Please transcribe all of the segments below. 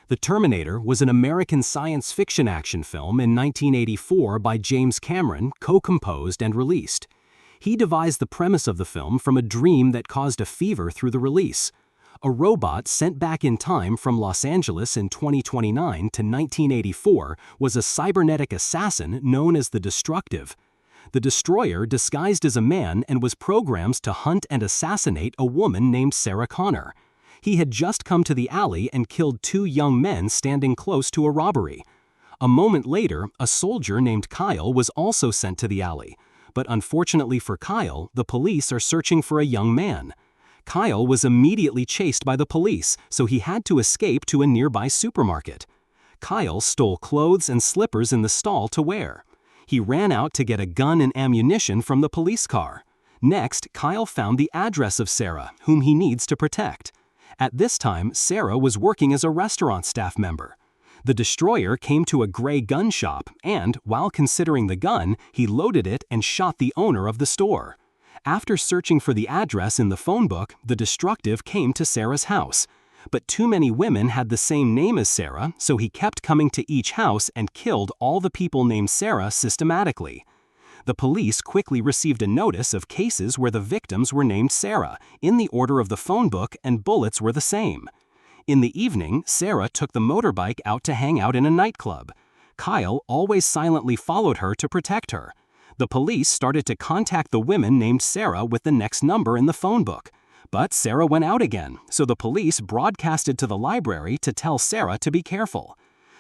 The Terminator was an American science fiction action film in 1984 by James Cameron, co-composed and released. He devised the premise of the film from a dream that caused a fever through the release. A robot sent back in time from Los Angeles in 2029 to 1984 was a cybernetic assassin known as the Destructive. The Destroyer disguised as a man and was programmed to hunt and assassinate a woman named Sarah Connor. He had just come to the alley and killed two young men standing close to a robbery. A moment later, a soldier named Kyle was also sent to the alley. But unfortunately for Kyle, the police are searching for a young man. Kyle was immediately chased by the police, so he had to escape to a nearby supermarket. Kyle stole clothes and slippers in the stall to wear. He ran out to get a gun and ammunition from the police car. Next, Kyle found the address of Sarah, whom he needs to protect. At this time, Sarah was working as a restaurant staff member. The Destroyer came to a gray gun shop and, while considering the gun, he loaded it and shot the owner of the store. After searching for the address in the phone book, the Destructive came to Sarah's house. But too many women had the same name as Sarah, so he kept coming to each house and killed all the people named Sarah systematically. The police quickly received a notice of cases where the victims were named Sarah, in the order of the phone book, and bullets were the same. In the evening, Sarah took the motorbike out to hang out in a nightclub. Kyle always silently followed her to protect her. The police started to contact the women named Sarah with the next number in the phone book. But Sarah went out again, so the police broadcasted to the library to tell Sarah to be careful.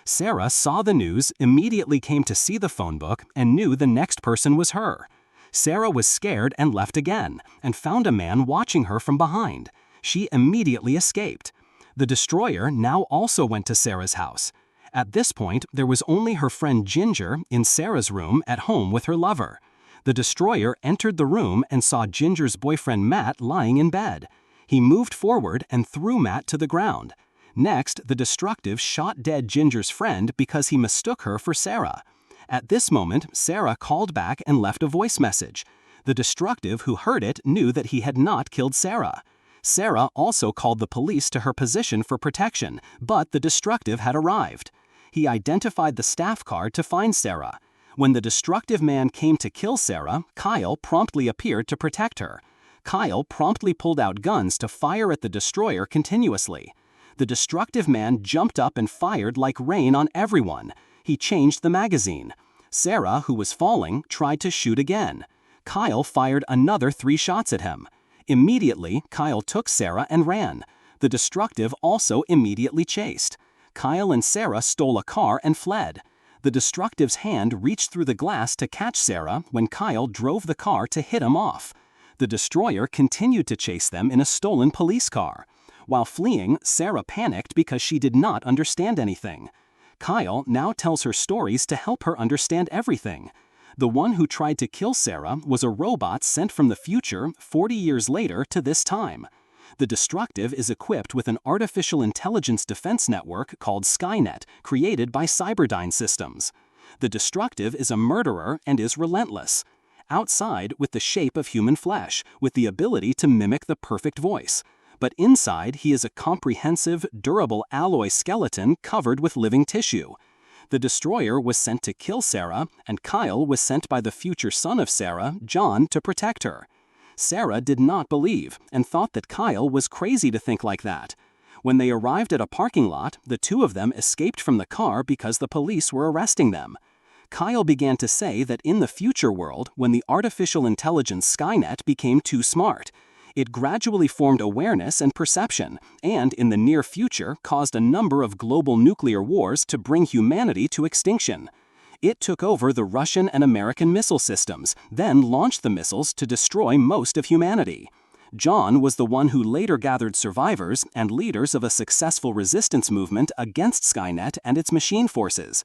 Sarah saw the news, immediately came to see the phone book, and knew the next person was her. Sarah was scared and left again, and found a man watching her from behind. She immediately escaped. The Destroyer now also went to Sarah's house. At this point, there was only her friend Ginger in Sarah's room at home with her lover. The Destroyer entered the room and saw Ginger's boyfriend Matt lying in bed. He moved forward and threw Matt to the ground. Next, the Destructive shot dead Ginger's friend because he mistook her for Sarah. At this moment, Sarah called back and left a voice message. The Destructive who heard it knew that he had not killed Sarah. Sarah also called the police to her position for protection, but the Destructive had arrived. He identified the staff car to find Sarah. When the Destructive man came to kill Sarah, Kyle promptly appeared to protect her. Kyle promptly pulled out guns to fire at the Destroyer continuously. The Destructive man jumped up and fired like rain on everyone. He changed the magazine. Sarah, who was falling, tried to shoot again. Kyle fired another 3 shots at him. Immediately, Kyle took Sarah and ran. The Destructive also immediately chased. Kyle and Sarah stole a car and fled. The Destructive's hand reached through the glass to catch Sarah when Kyle drove the car to hit him off. The Destroyer continued to chase them in a stolen police car. While fleeing, Sarah panicked because she did not understand anything. Kyle now tells her stories to help her understand everything. The one who tried to kill Sarah was a robot sent from the future 40 years later to this time. The Destructive is equipped with an artificial intelligence defense network called Skynet, created by Cyberdyne Systems. The Destructive is a murderer and is relentless. Outside, with the shape of human flesh, with the ability to mimic the perfect voice. But inside, he is a comprehensive, durable alloy skeleton covered with living tissue. The Destroyer was sent to kill Sarah, and Kyle was sent by the future son of Sarah, John, to protect her. Sarah did not believe, and thought that Kyle was crazy to think like that. When they arrived at a parking lot, the two of them escaped from the car because the police were arresting them. Kyle began to say that in the future world, when the artificial intelligence Skynet became too smart, it gradually formed awareness and perception, and in the near future caused a number of global nuclear wars to bring humanity to extinction. It took over the Russian and American missile systems, then launched the missiles to destroy most of humanity. John was the one who later gathered survivors and leaders of a successful resistance movement against Skynet and its machine forces.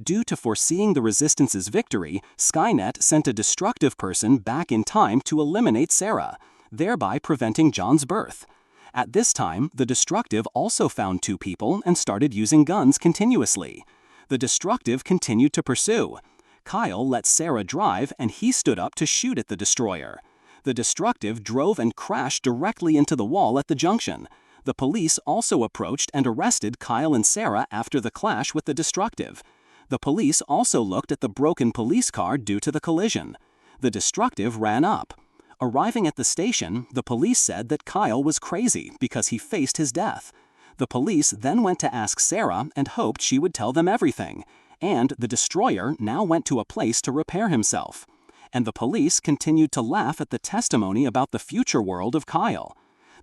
Due to foreseeing the Resistance's victory, Skynet sent a destructive person back in time to eliminate Sarah, thereby preventing John's birth. At this time, the Destructive also found two people and started using guns continuously. The Destructive continued to pursue. Kyle let Sarah drive and he stood up to shoot at the Destroyer. The Destructive drove and crashed directly into the wall at the junction. The police also approached and arrested Kyle and Sarah after the clash with the Destructive. The police also looked at the broken police car due to the collision. The Destructive ran up. Arriving at the station, the police said that Kyle was crazy because he faced his death. The police then went to ask Sarah and hoped she would tell them everything, and the Destroyer now went to a place to repair himself. And the police continued to laugh at the testimony about the future world of Kyle.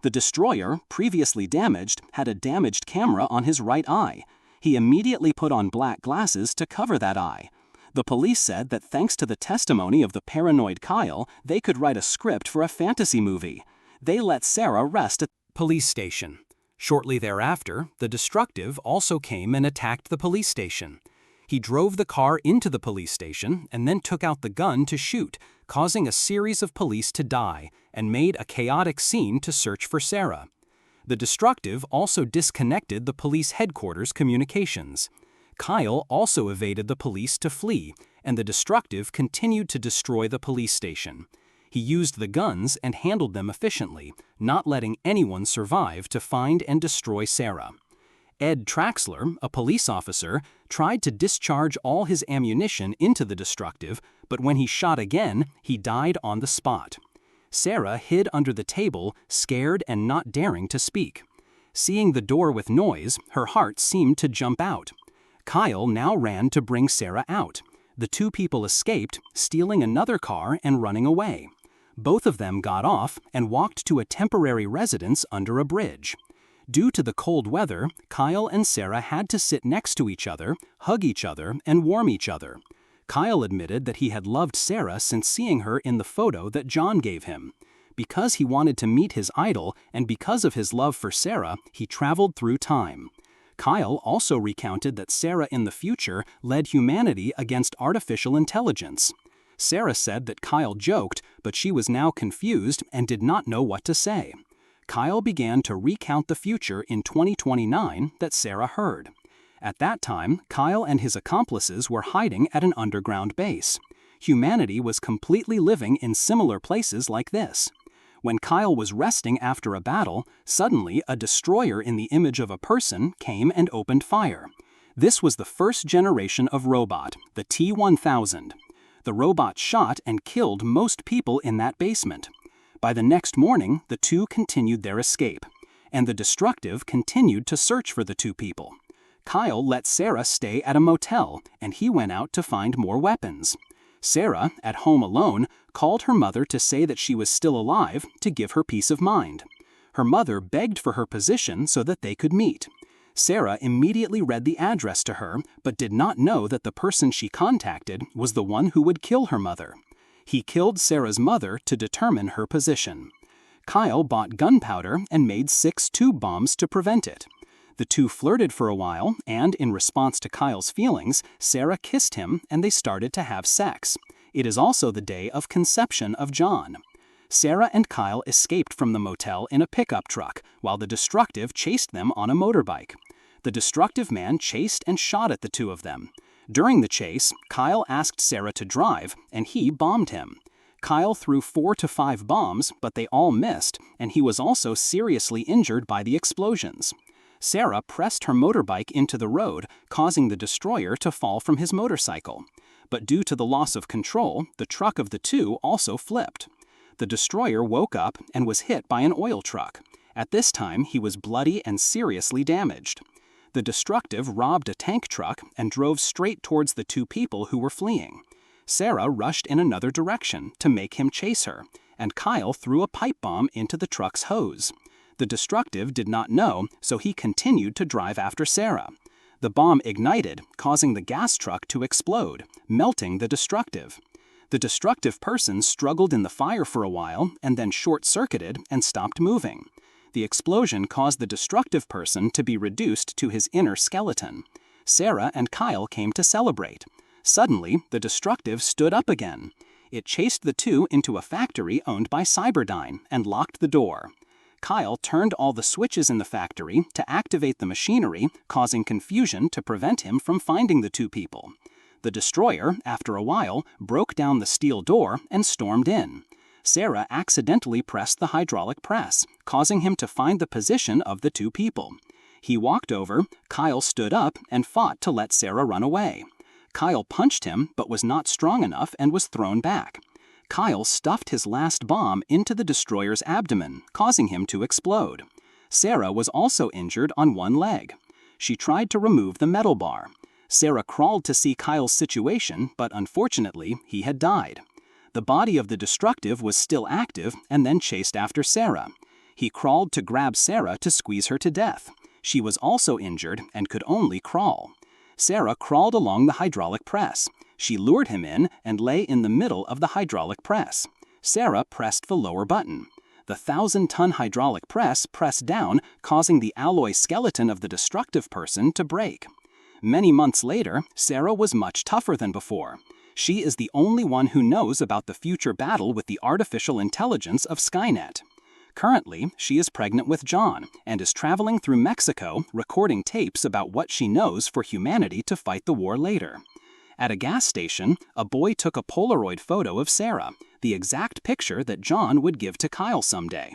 The Destroyer, previously damaged, had a damaged camera on his right eye. He immediately put on black glasses to cover that eye. The police said that thanks to the testimony of the paranoid Kyle, they could write a script for a fantasy movie. They let Sarah rest at the police station. Shortly thereafter, the Destructive also came and attacked the police station. He drove the car into the police station and then took out the gun to shoot, causing a series of police to die, and made a chaotic scene to search for Sarah. The Destructive also disconnected the police headquarters communications. Kyle also evaded the police to flee, and the Destructive continued to destroy the police station. He used the guns and handled them efficiently, not letting anyone survive to find and destroy Sarah. Ed Traxler, a police officer, tried to discharge all his ammunition into the Destructive, but when he shot again, he died on the spot. Sarah hid under the table, scared and not daring to speak. Seeing the door with noise, her heart seemed to jump out. Kyle now ran to bring Sarah out. The two people escaped, stealing another car and running away. Both of them got off and walked to a temporary residence under a bridge. Due to the cold weather, Kyle and Sarah had to sit next to each other, hug each other, and warm each other. Kyle admitted that he had loved Sarah since seeing her in the photo that John gave him. Because he wanted to meet his idol and because of his love for Sarah, he traveled through time. Kyle also recounted that Sarah in the future led humanity against artificial intelligence. Sarah said that Kyle joked, but she was now confused and did not know what to say. Kyle began to recount the future in 2029 that Sarah heard. At that time, Kyle and his accomplices were hiding at an underground base. Humanity was completely living in similar places like this. When Kyle was resting after a battle, suddenly a destroyer in the image of a person came and opened fire. This was the first generation of robot, the T-1000. The robot shot and killed most people in that basement. By the next morning, the two continued their escape, and the Destructive continued to search for the two people. Kyle let Sarah stay at a motel, and he went out to find more weapons. Sarah, at home alone, called her mother to say that she was still alive to give her peace of mind. Her mother begged for her position so that they could meet. Sarah immediately read the address to her, but did not know that the person she contacted was the one who would kill her mother. He killed Sarah's mother to determine her position. Kyle bought gunpowder and made 6 tube bombs to prevent it. The two flirted for a while, and in response to Kyle's feelings, Sarah kissed him and they started to have sex. It is also the day of conception of John. Sarah and Kyle escaped from the motel in a pickup truck, while the Destructive chased them on a motorbike. The Destructive man chased and shot at the two of them. During the chase, Kyle asked Sarah to drive, and he bombed him. Kyle threw 4 to 5 bombs, but they all missed, and he was also seriously injured by the explosions. Sarah pressed her motorbike into the road, causing the Destroyer to fall from his motorcycle. But due to the loss of control, the truck of the two also flipped. The Destroyer woke up and was hit by an oil truck. At this time, he was bloody and seriously damaged. The Destructive robbed a tank truck and drove straight towards the two people who were fleeing. Sarah rushed in another direction to make him chase her, and Kyle threw a pipe bomb into the truck's hose. The Destructive did not know, so he continued to drive after Sarah. The bomb ignited, causing the gas truck to explode, melting the Destructive. The destructive person struggled in the fire for a while and then short-circuited and stopped moving. The explosion caused the destructive person to be reduced to his inner skeleton. Sarah and Kyle came to celebrate. Suddenly, the destructive stood up again. It chased the two into a factory owned by Cyberdyne and locked the door. Kyle turned all the switches in the factory to activate the machinery, causing confusion to prevent him from finding the two people. The destroyer, after a while, broke down the steel door and stormed in. Sarah accidentally pressed the hydraulic press, causing him to find the position of the two people. He walked over, Kyle stood up and fought to let Sarah run away. Kyle punched him but was not strong enough and was thrown back. Kyle stuffed his last bomb into the destroyer's abdomen, causing him to explode. Sarah was also injured on one leg. She tried to remove the metal bar. Sarah crawled to see Kyle's situation, but unfortunately, he had died. The body of the destructive was still active and then chased after Sarah. He crawled to grab Sarah to squeeze her to death. She was also injured and could only crawl. Sarah crawled along the hydraulic press. She lured him in and lay in the middle of the hydraulic press. Sarah pressed the lower button. The 1,000-ton hydraulic press pressed down, causing the alloy skeleton of the destructive person to break. Many months later, Sarah was much tougher than before. She is the only one who knows about the future battle with the artificial intelligence of Skynet. Currently, she is pregnant with John and is traveling through Mexico recording tapes about what she knows for humanity to fight the war later. At a gas station, a boy took a Polaroid photo of Sarah, the exact picture that John would give to Kyle someday.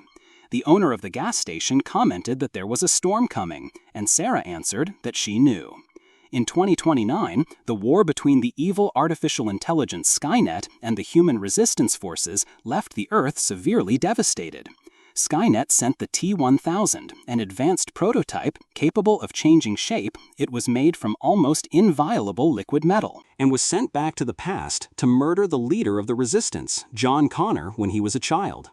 The owner of the gas station commented that there was a storm coming, and Sarah answered that she knew. In 2029, the war between the evil artificial intelligence Skynet and the human resistance forces left the Earth severely devastated. Skynet sent the T-1000, an advanced prototype capable of changing shape. It was made from almost inviolable liquid metal, and was sent back to the past to murder the leader of the resistance, John Connor, when he was a child.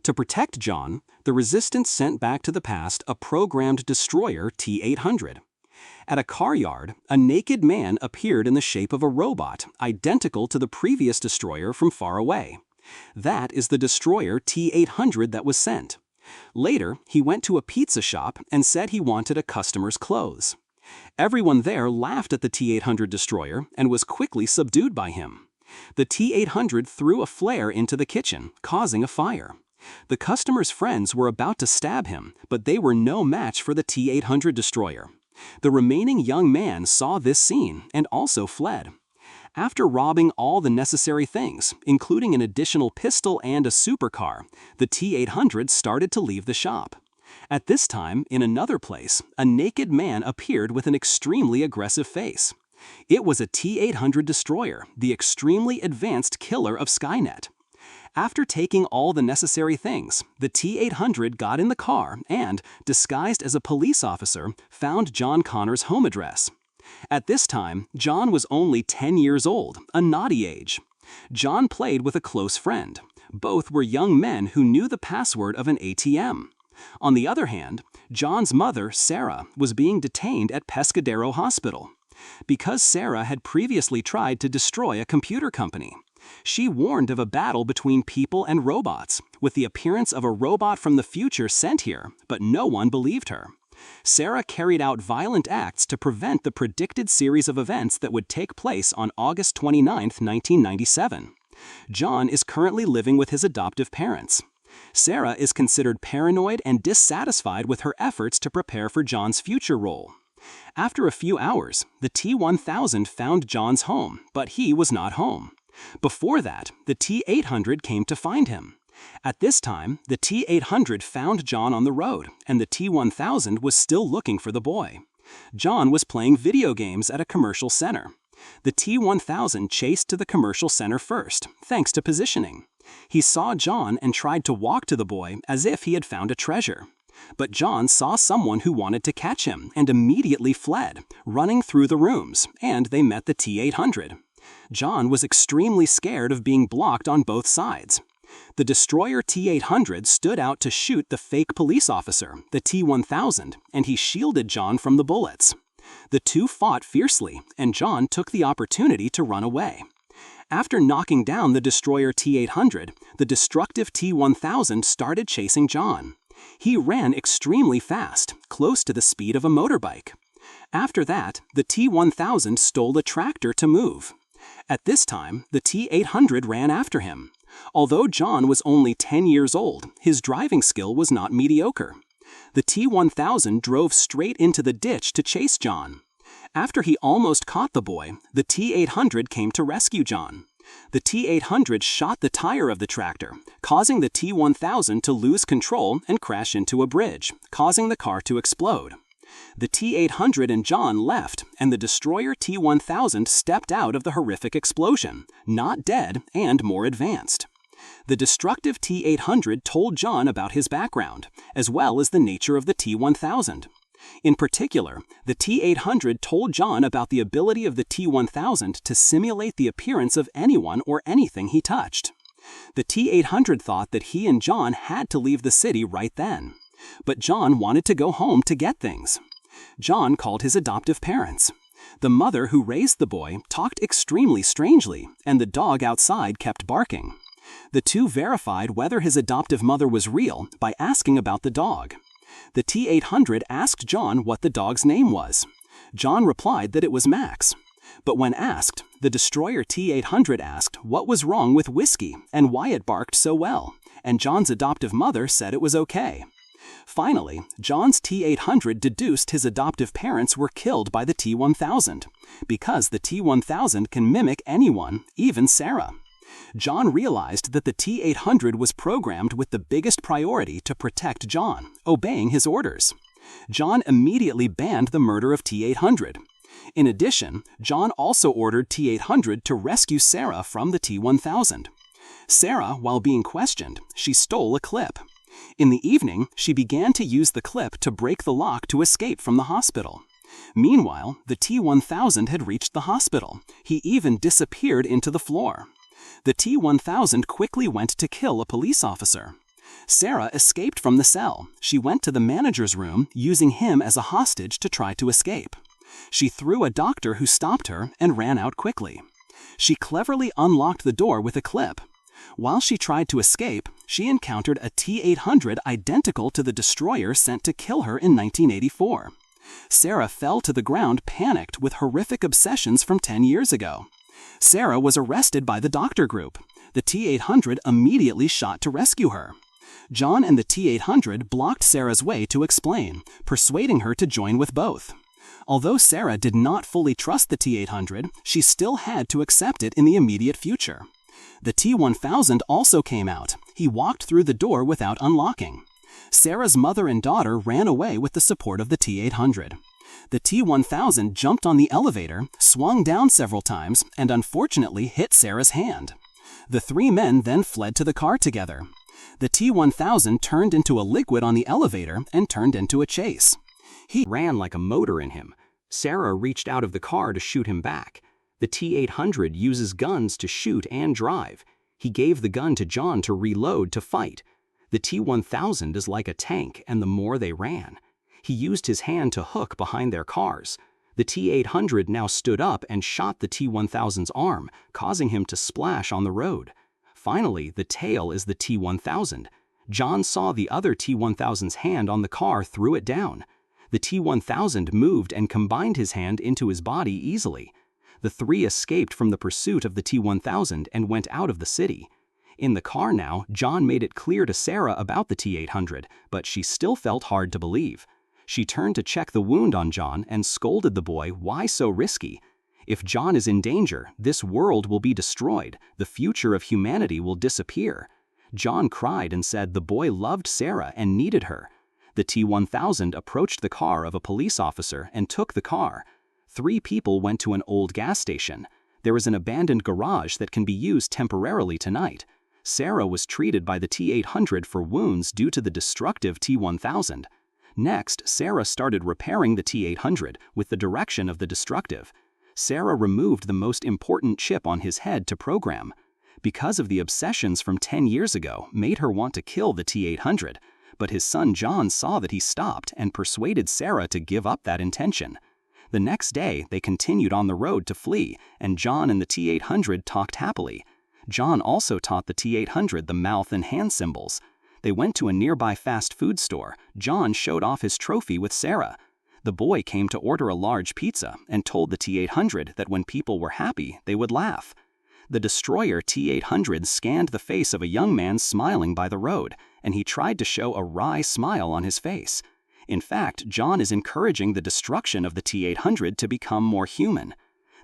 To protect John, the resistance sent back to the past a programmed destroyer T-800. At a car yard, a naked man appeared in the shape of a robot, identical to the previous destroyer from far away. That is the destroyer T-800 that was sent. Later, he went to a pizza shop and said he wanted a customer's clothes. Everyone there laughed at the T-800 destroyer and was quickly subdued by him. The T-800 threw a flare into the kitchen, causing a fire. The customer's friends were about to stab him, but they were no match for the T-800 destroyer. The remaining young man saw this scene and also fled. After robbing all the necessary things, including an additional pistol and a supercar, the T-800 started to leave the shop. At this time, in another place, a naked man appeared with an extremely aggressive face. It was a T-800 destroyer, the extremely advanced killer of Skynet. After taking all the necessary things, the T-800 got in the car and, disguised as a police officer, found John Connor's home address. At this time, John was only 10 years old, a naughty age. John played with a close friend. Both were young men who knew the password of an ATM. On the other hand, John's mother, Sarah, was being detained at Pescadero Hospital. Because Sarah had previously tried to destroy a computer company. She warned of a battle between people and robots, with the appearance of a robot from the future sent here, but no one believed her. Sarah carried out violent acts to prevent the predicted series of events that would take place on August 29, 1997. John is currently living with his adoptive parents. Sarah is considered paranoid and dissatisfied with her efforts to prepare for John's future role. After a few hours, the T-1000 found John's home, but he was not home. Before that, the T-800 came to find him. At this time, the T-800 found John on the road, and the T-1000 was still looking for the boy. John was playing video games at a commercial center. The T-1000 chased to the commercial center first, thanks to positioning. He saw John and tried to walk to the boy as if he had found a treasure. But John saw someone who wanted to catch him and immediately fled, running through the rooms, and they met the T-800. John was extremely scared of being blocked on both sides. The destroyer T-800 stood out to shoot the fake police officer, the T-1000, and he shielded John from the bullets. The two fought fiercely, and John took the opportunity to run away. After knocking down the destroyer T-800, the destructive T-1000 started chasing John. He ran extremely fast, close to the speed of a motorbike. After that, the T-1000 stole a tractor to move. At this time, the T-800 ran after him. Although John was only 10 years old, his driving skill was not mediocre. The T-1000 drove straight into the ditch to chase John. After he almost caught the boy, the T-800 came to rescue John. The T-800 shot the tire of the tractor, causing the T-1000 to lose control and crash into a bridge, causing the car to explode. The T-800 and John left, and the destroyer T-1000 stepped out of the horrific explosion, not dead and more advanced. The destructive T-800 told John about his background, as well as the nature of the T-1000. In particular, the T-800 told John about the ability of the T-1000 to simulate the appearance of anyone or anything he touched. The T-800 thought that he and John had to leave the city right then. But John wanted to go home to get things. John called his adoptive parents. The mother who raised the boy talked extremely strangely, and the dog outside kept barking. The two verified whether his adoptive mother was real by asking about the dog. The T-800 asked John what the dog's name was. John replied that it was Max. But when asked, the destroyer T-800 asked what was wrong with Whiskey and why it barked so well, and John's adoptive mother said it was okay. Finally, John's T-800 deduced his adoptive parents were killed by the T-1000, because the T-1000 can mimic anyone, even Sarah. John realized that the T-800 was programmed with the biggest priority to protect John, obeying his orders. John immediately banned the murder of T-800. In addition, John also ordered T-800 to rescue Sarah from the T-1000. Sarah, while being questioned, she stole a clip. In the evening, she began to use the clip to break the lock to escape from the hospital. Meanwhile, the T-1000 had reached the hospital. He even disappeared into the floor. The T-1000 quickly went to kill a police officer. Sarah escaped from the cell. She went to the manager's room, using him as a hostage to try to escape. She threw a doctor who stopped her and ran out quickly. She cleverly unlocked the door with a clip. While she tried to escape, she encountered a T-800 identical to the destroyer sent to kill her in 1984. Sarah fell to the ground panicked with horrific obsessions from 10 years ago. Sarah was arrested by the doctor group. The T-800 immediately shot to rescue her. John and the T-800 blocked Sarah's way to explain, persuading her to join with both. Although Sarah did not fully trust the T-800, she still had to accept it in the immediate future. The T-1000 also came out. He walked through the door without unlocking. Sarah's mother and daughter ran away with the support of the T-800. The T-1000 jumped on the elevator, swung down several times, and unfortunately hit Sarah's hand. The three men then fled to the car together. The T-1000 turned into a liquid on the elevator and turned into a chase. He ran like a motor in him. Sarah reached out of the car to shoot him back. The T-800 uses guns to shoot and drive. He gave the gun to John to reload to fight. The T-1000 is like a tank, and the more they ran. He used his hand to hook behind their cars. The T-800 now stood up and shot the T-1000's arm, causing him to splash on the road. Finally, the tail is the T-1000. John saw the other T-1000's hand on the car, threw it down. The T-1000 moved and combined his hand into his body easily. The three escaped from the pursuit of the T-1000 and went out of the city. In the car now, John made it clear to Sarah about the T-800, but she still felt hard to believe. She turned to check the wound on John and scolded the boy, "Why so risky? If John is in danger, this world will be destroyed, the future of humanity will disappear." John cried and said the boy loved Sarah and needed her. The T-1000 approached the car of a police officer and took the car. Three people went to an old gas station. There is an abandoned garage that can be used temporarily tonight. Sarah was treated by the T-800 for wounds due to the destructive T-1000. Next, Sarah started repairing the T-800 with the direction of the destructive. Sarah removed the most important chip on his head to program. Because of the obsessions from 10 years ago made her want to kill the T-800, but his son John saw that he stopped and persuaded Sarah to give up that intention. The next day, they continued on the road to flee, and John and the T-800 talked happily. John also taught the T-800 the mouth and hand symbols. They went to a nearby fast food store. John showed off his trophy with Sarah. The boy came to order a large pizza and told the T-800 that when people were happy, they would laugh. The destroyer T-800 scanned the face of a young man smiling by the road, and he tried to show a wry smile on his face. In fact, John is encouraging the destruction of the T-800 to become more human.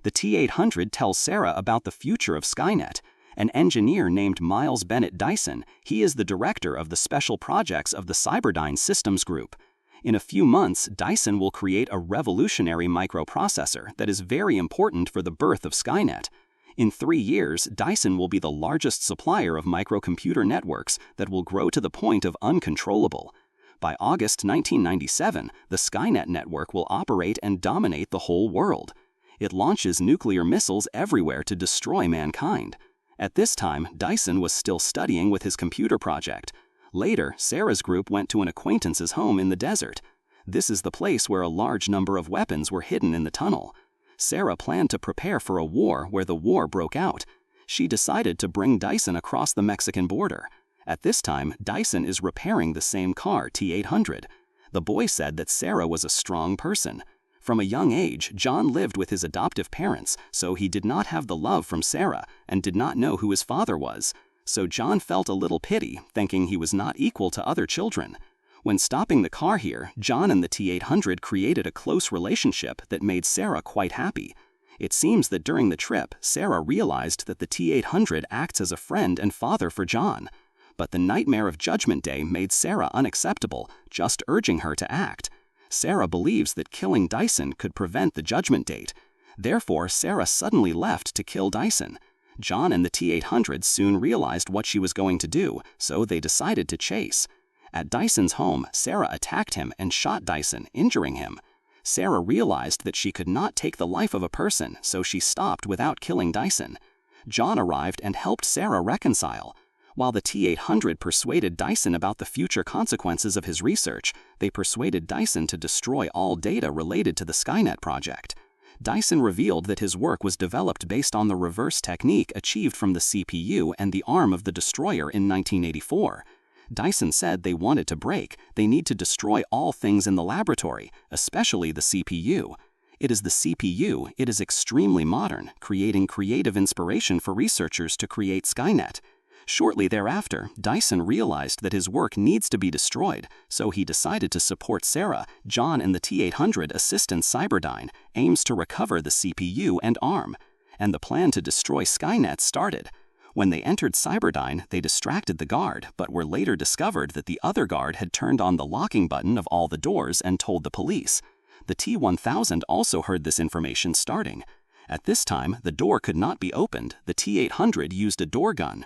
The T-800 tells Sarah about the future of Skynet. An engineer named Miles Bennett Dyson, he is the director of the special projects of the Cyberdyne Systems Group. In a few months, Dyson will create a revolutionary microprocessor that is very important for the birth of Skynet. In 3 years, Dyson will be the largest supplier of microcomputer networks that will grow to the point of uncontrollable. By August 1997, the Skynet network will operate and dominate the whole world. It launches nuclear missiles everywhere to destroy mankind. At this time, Dyson was still studying with his computer project. Later, Sarah's group went to an acquaintance's home in the desert. This is the place where a large number of weapons were hidden in the tunnel. Sarah planned to prepare for a war where the war broke out. She decided to bring Dyson across the Mexican border. At this time, Dyson is repairing the same car, T-800. The boy said that Sarah was a strong person. From a young age, John lived with his adoptive parents, so he did not have the love from Sarah and did not know who his father was. So John felt a little pity, thinking he was not equal to other children. When stopping the car here, John and the T-800 created a close relationship that made Sarah quite happy. It seems that during the trip, Sarah realized that the T-800 acts as a friend and father for John. But the nightmare of Judgment Day made Sarah unacceptable, just urging her to act. Sarah believes that killing Dyson could prevent the judgment date. Therefore, Sarah suddenly left to kill Dyson. John and the T-800 soon realized what she was going to do, so they decided to chase. At Dyson's home, Sarah attacked him and shot Dyson, injuring him. Sarah realized that she could not take the life of a person, so she stopped without killing Dyson. John arrived and helped Sarah reconcile. While the T-800 persuaded Dyson about the future consequences of his research, they persuaded Dyson to destroy all data related to the Skynet project. Dyson revealed that his work was developed based on the reverse technique achieved from the CPU and the arm of the destroyer in 1984. Dyson said they wanted to they need to destroy all things in the laboratory, especially the CPU. It is the CPU, it is extremely modern, creating creative inspiration for researchers to create Skynet. Shortly thereafter, Dyson realized that his work needs to be destroyed, so he decided to support Sarah. John and the T-800 assistant Cyberdyne aims to recover the CPU and ARM, and the plan to destroy Skynet started. When they entered Cyberdyne, they distracted the guard, but were later discovered that the other guard had turned on the locking button of all the doors and told the police. The T-1000 also heard this information starting. At this time, the door could not be opened. The T-800 used a door gun.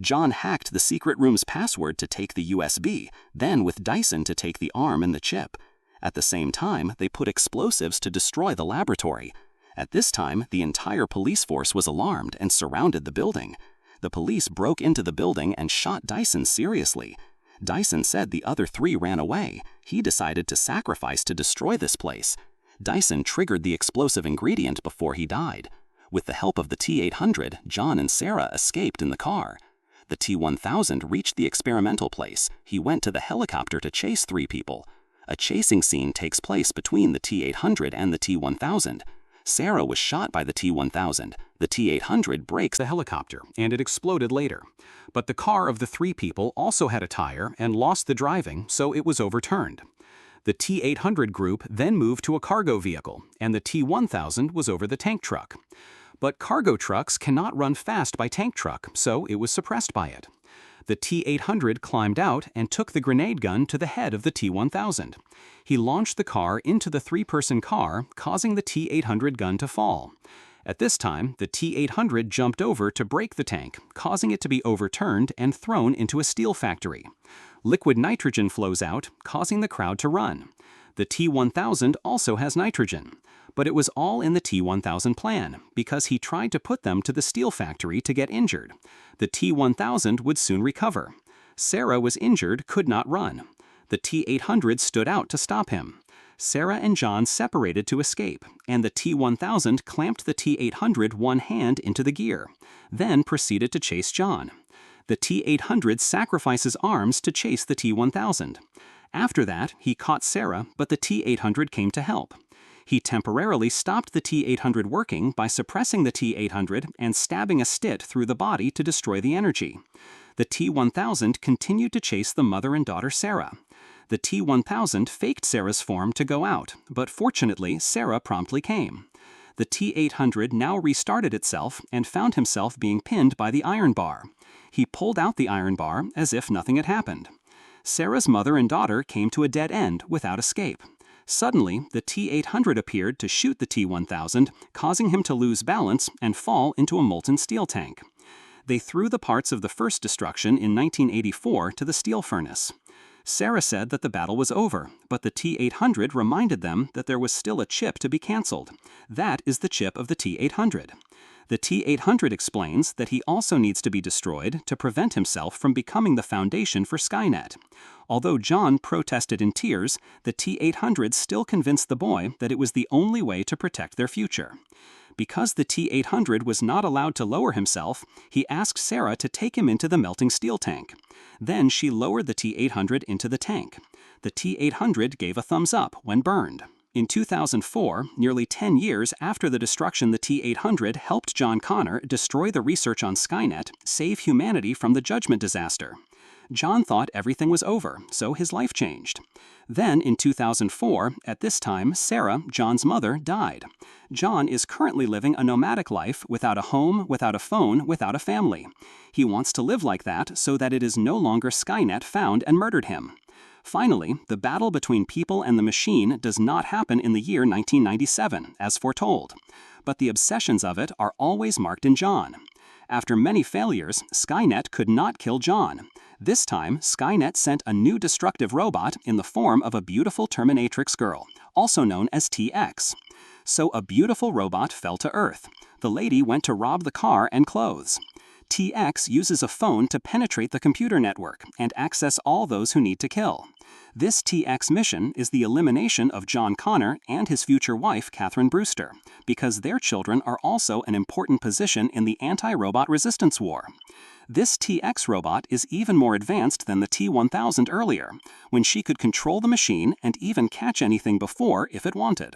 John hacked the secret room's password to take the USB, then with Dyson to take the ARM and the chip. At the same time, they put explosives to destroy the laboratory. At this time, the entire police force was alarmed and surrounded the building. The police broke into the building and shot Dyson seriously. Dyson said the other 3 ran away. He decided to sacrifice to destroy this place. Dyson triggered the explosive ingredient before he died. With the help of the T-800, John and Sarah escaped in the car. The T-1000 reached the experimental place. He went to the helicopter to chase 3 people. A chasing scene takes place between the T-800 and the T-1000. Sarah was shot by the T-1000. The T-800 breaks the helicopter, and it exploded later. But the car of the 3 people also had a tire and lost the driving, so it was overturned. The T-800 group then moved to a cargo vehicle, and the T-1000 was over the tank truck. But cargo trucks cannot run fast by tank truck, so it was suppressed by it. The T-800 climbed out and took the grenade gun to the head of the T-1000. He launched the car into the 3-person car, causing the T-800 gun to fall. At this time, the T-800 jumped over to break the tank, causing it to be overturned and thrown into a steel factory. Liquid nitrogen flows out, causing the crowd to run. The T-1000 also has nitrogen. But it was all in the T-1000 plan, because he tried to put them to the steel factory to get injured. The T-1000 would soon recover. Sarah was injured, could not run. The T-800 stood out to stop him. Sarah and John separated to escape, and the T-1000 clamped the T-800 one hand into the gear, then proceeded to chase John. The T-800 sacrifices arms to chase the T-1000. After that, he caught Sarah, but the T-800 came to help. He temporarily stopped the T-800 working by suppressing the T-800 and stabbing a stit through the body to destroy the energy. The T-1000 continued to chase the mother and daughter Sarah. The T-1000 faked Sarah's form to go out, but fortunately Sarah promptly came. The T-800 now restarted itself and found himself being pinned by the iron bar. He pulled out the iron bar as if nothing had happened. Sarah's mother and daughter came to a dead end without escape. Suddenly, the T-800 appeared to shoot the T-1000, causing him to lose balance and fall into a molten steel tank. They threw the parts of the first destruction in 1984 to the steel furnace. Sarah said that the battle was over, but the T-800 reminded them that there was still a chip to be cancelled. That is the chip of the T-800. The T-800 explains that he also needs to be destroyed to prevent himself from becoming the foundation for Skynet. Although John protested in tears, the T-800 still convinced the boy that it was the only way to protect their future. Because the T-800 was not allowed to lower himself, he asked Sarah to take him into the melting steel tank. Then she lowered the T-800 into the tank. The T-800 gave a thumbs up when burned. In 2004, nearly 10 years after the destruction, the T-800 helped John Connor destroy the research on Skynet, save humanity from the Judgment disaster. John thought everything was over, so his life changed. Then, in 2004, at this time, Sarah, John's mother, died. John is currently living a nomadic life without a home, without a phone, without a family. He wants to live like that so that it is no longer Skynet found and murdered him. Finally, the battle between people and the machine does not happen in the year 1997, as foretold. But the obsessions of it are always marked in John. After many failures, Skynet could not kill John. This time, Skynet sent a new destructive robot in the form of a beautiful Terminatrix girl, also known as TX. So a beautiful robot fell to Earth. The lady went to rob the car and clothes. TX uses a phone to penetrate the computer network and access all those who need to kill. This TX mission is the elimination of John Connor and his future wife, Catherine Brewster, because their children are also an important position in the anti-robot resistance war. This TX robot is even more advanced than the T-1000 earlier, when she could control the machine and even catch anything before if it wanted.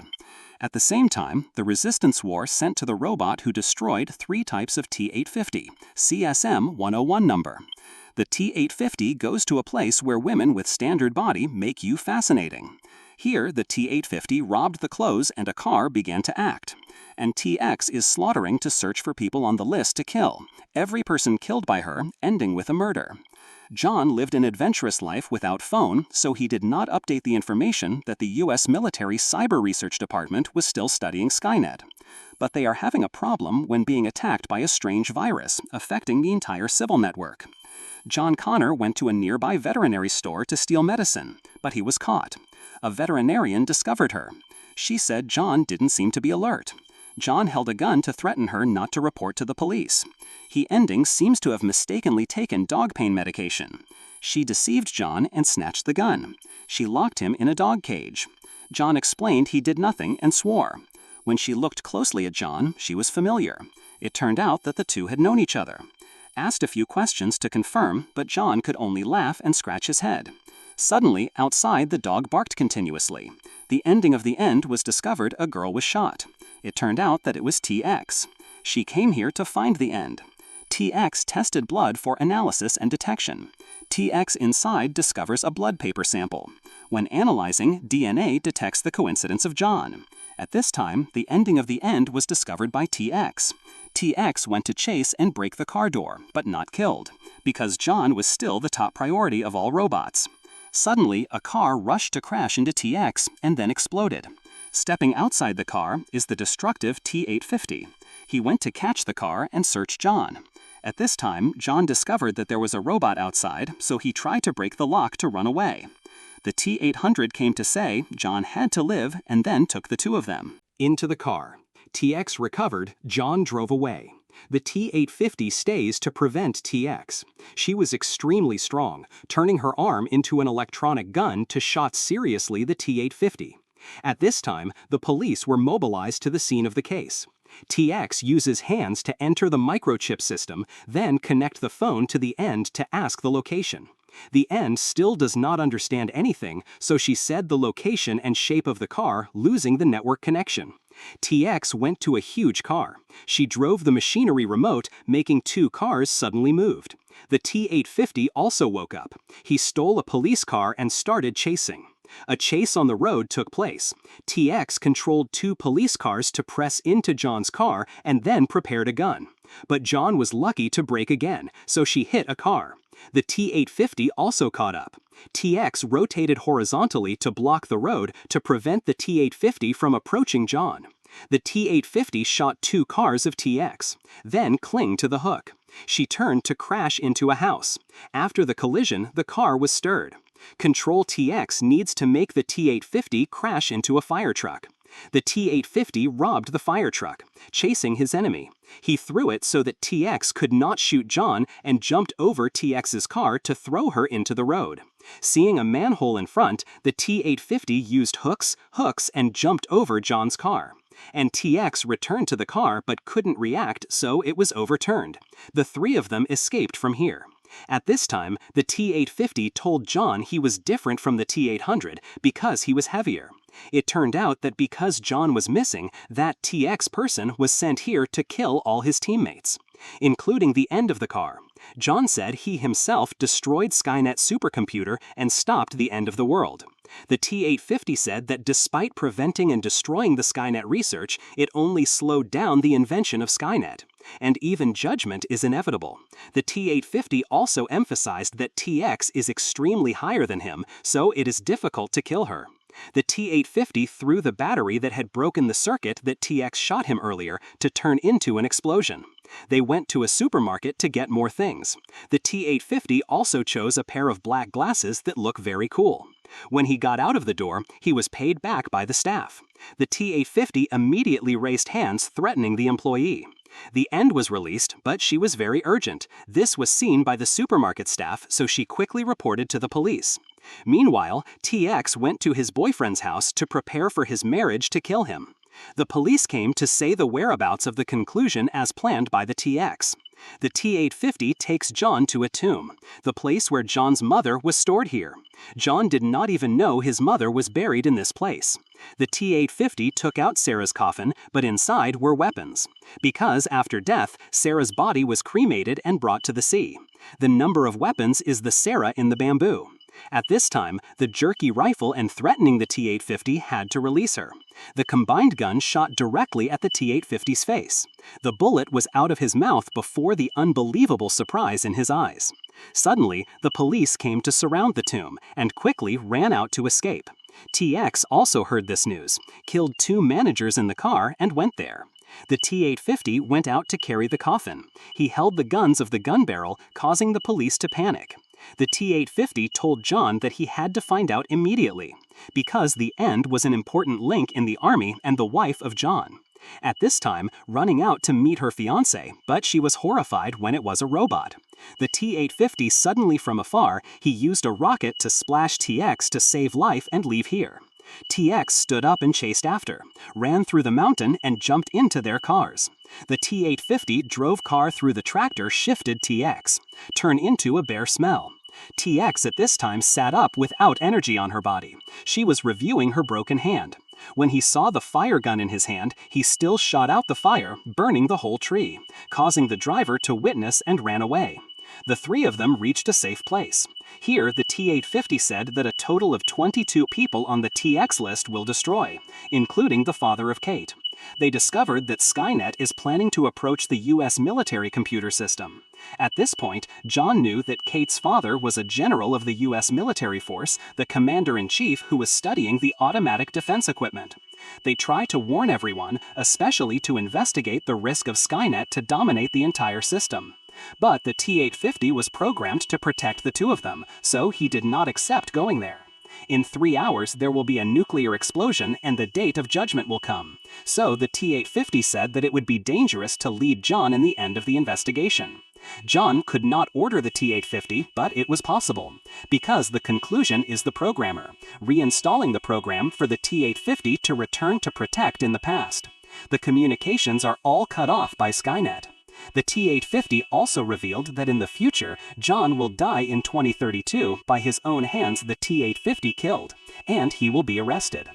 At the same time, the resistance war sent to the robot who destroyed 3 types of T-850, CSM 101 number. The T-850 goes to a place where women with standard body make you fascinating. Here, the T-850 robbed the clothes and a car began to act. And TX is slaughtering to search for people on the list to kill, every person killed by her ending with a murder. John lived an adventurous life without phone, so he did not update the information that the U.S. military cyber research department was still studying Skynet. But they are having a problem when being attacked by a strange virus, affecting the entire civil network. John Connor went to a nearby veterinary store to steal medicine, but he was caught. A veterinarian discovered her. She said John didn't seem to be alert. John held a gun to threaten her not to report to the police. He ending seems to have mistakenly taken dog pain medication. She deceived John and snatched the gun. She locked him in a dog cage. John explained he did nothing and swore. When she looked closely at John, she was familiar. It turned out that the two had known each other. Asked a few questions to confirm, but John could only laugh and scratch his head. Suddenly, outside, the dog barked continuously. The ending of the end was discovered a girl was shot. It turned out that it was TX. She came here to find the end. TX tested blood for analysis and detection. TX inside discovers a blood paper sample. When analyzing, DNA detects the coincidence of John. At this time, the ending of the end was discovered by TX. TX went to chase and break the car door, but not killed, because John was still the top priority of all robots. Suddenly, a car rushed to crash into TX and then exploded. Stepping outside the car is the destructive T-850. He went to catch the car and search John. At this time, John discovered that there was a robot outside, so he tried to break the lock to run away. The T-800 came to say John had to live and then took the two of them. Into the car. TX recovered, John drove away. The T-850 stays to prevent TX. She was extremely strong, turning her arm into an electronic gun to shot seriously the T-850. At this time, the police were mobilized to the scene of the case. TX uses hands to enter the microchip system, then connect the phone to the end to ask the location. The end still does not understand anything, so she said the location and shape of the car, losing the network connection. TX went to a huge car. She drove the machinery remote, making 2 cars suddenly moved. The T-850 also woke up. He stole a police car and started chasing. A chase on the road took place. TX controlled 2 police cars to press into John's car and then prepared a gun. But John was lucky to brake again, so she hit a car. The T-850 also caught up. TX rotated horizontally to block the road to prevent the T-850 from approaching John. The T-850 shot 2 cars of TX, then clinged to the hook. She turned to crash into a house. After the collision, the car was stirred. Control TX needs to make the T-850 crash into a fire truck. The T-850 robbed the fire truck, chasing his enemy. He threw it so that TX could not shoot John and jumped over TX's car to throw her into the road. Seeing a manhole in front, the T-850 used hooks, and jumped over John's car. And TX returned to the car but couldn't react, so it was overturned. The 3 of them escaped from here. At this time, the T-850 told John he was different from the T-800 because he was heavier. It turned out that because John was missing, that TX person was sent here to kill all his teammates, including the end of the car. John said he himself destroyed Skynet's supercomputer and stopped the end of the world. The T-850 said that despite preventing and destroying the Skynet research, it only slowed down the invention of Skynet. And even judgment is inevitable. The T-850 also emphasized that TX is extremely higher than him, so it is difficult to kill her. The T-850 threw the battery that had broken the circuit that TX shot him earlier to turn into an explosion. They went to a supermarket to get more things. The T-850 also chose a pair of black glasses that look very cool. When he got out of the door, he was paid back by the staff. The T-850 immediately raised hands, threatening the employee. The end was released, but she was very urgent. This was seen by the supermarket staff, so she quickly reported to the police. Meanwhile, TX went to his boyfriend's house to prepare for his marriage to kill him. The police came to say the whereabouts of the conclusion as planned by the TX. The T-850 takes John to a tomb, the place where John's mother was stored here. John did not even know his mother was buried in this place. The T-850 took out Sarah's coffin, but inside were weapons. Because after death, Sarah's body was cremated and brought to the sea. The number of weapons is the Sarah in the bamboo. At this time, the jerky rifle and threatening the T-850 had to release her. The combined gun shot directly at the T-850's face. The bullet was out of his mouth before the unbelievable surprise in his eyes. Suddenly, the police came to surround the tomb and quickly ran out to escape. TX also heard this news, killed 2 managers in the car and went there. The T-850 went out to carry the coffin. He held the guns of the gun barrel, causing the police to panic. The T-850 told John that he had to find out immediately, because the end was an important link in the army and the wife of John. At this time, running out to meet her fiancé, but she was horrified when it was a robot. The T-850 suddenly from afar, he used a rocket to splash TX to save life and leave here. TX stood up and chased after, ran through the mountain and jumped into their cars. The T-850 drove car through the tractor shifted TX, turned into a bare smell. TX at this time sat up without energy on her body. She was reviewing her broken hand. When he saw the fire gun in his hand, he still shot out the fire, burning the whole tree, causing the driver to witness and ran away. The 3 of them reached a safe place. Here, the T-850 said that a total of 22 people on the TX list will destroy, including the father of Kate. They discovered that Skynet is planning to approach the U.S. military computer system. At this point, John knew that Kate's father was a general of the U.S. military force, the commander-in-chief who was studying the automatic defense equipment. They try to warn everyone, especially to investigate the risk of Skynet to dominate the entire system. But the T-850 was programmed to protect the 2 of them, so he did not accept going there. In 3 hours, there will be a nuclear explosion and the date of judgment will come. So the T-850 said that it would be dangerous to lead John in the end of the investigation. John could not order the T-850, but it was possible, because the conclusion is the programmer, reinstalling the program for the T-850 to return to protect in the past. The communications are all cut off by Skynet. The T-850 also revealed that in the future, John will die in 2032 by his own hands the T-850 killed, and he will be arrested.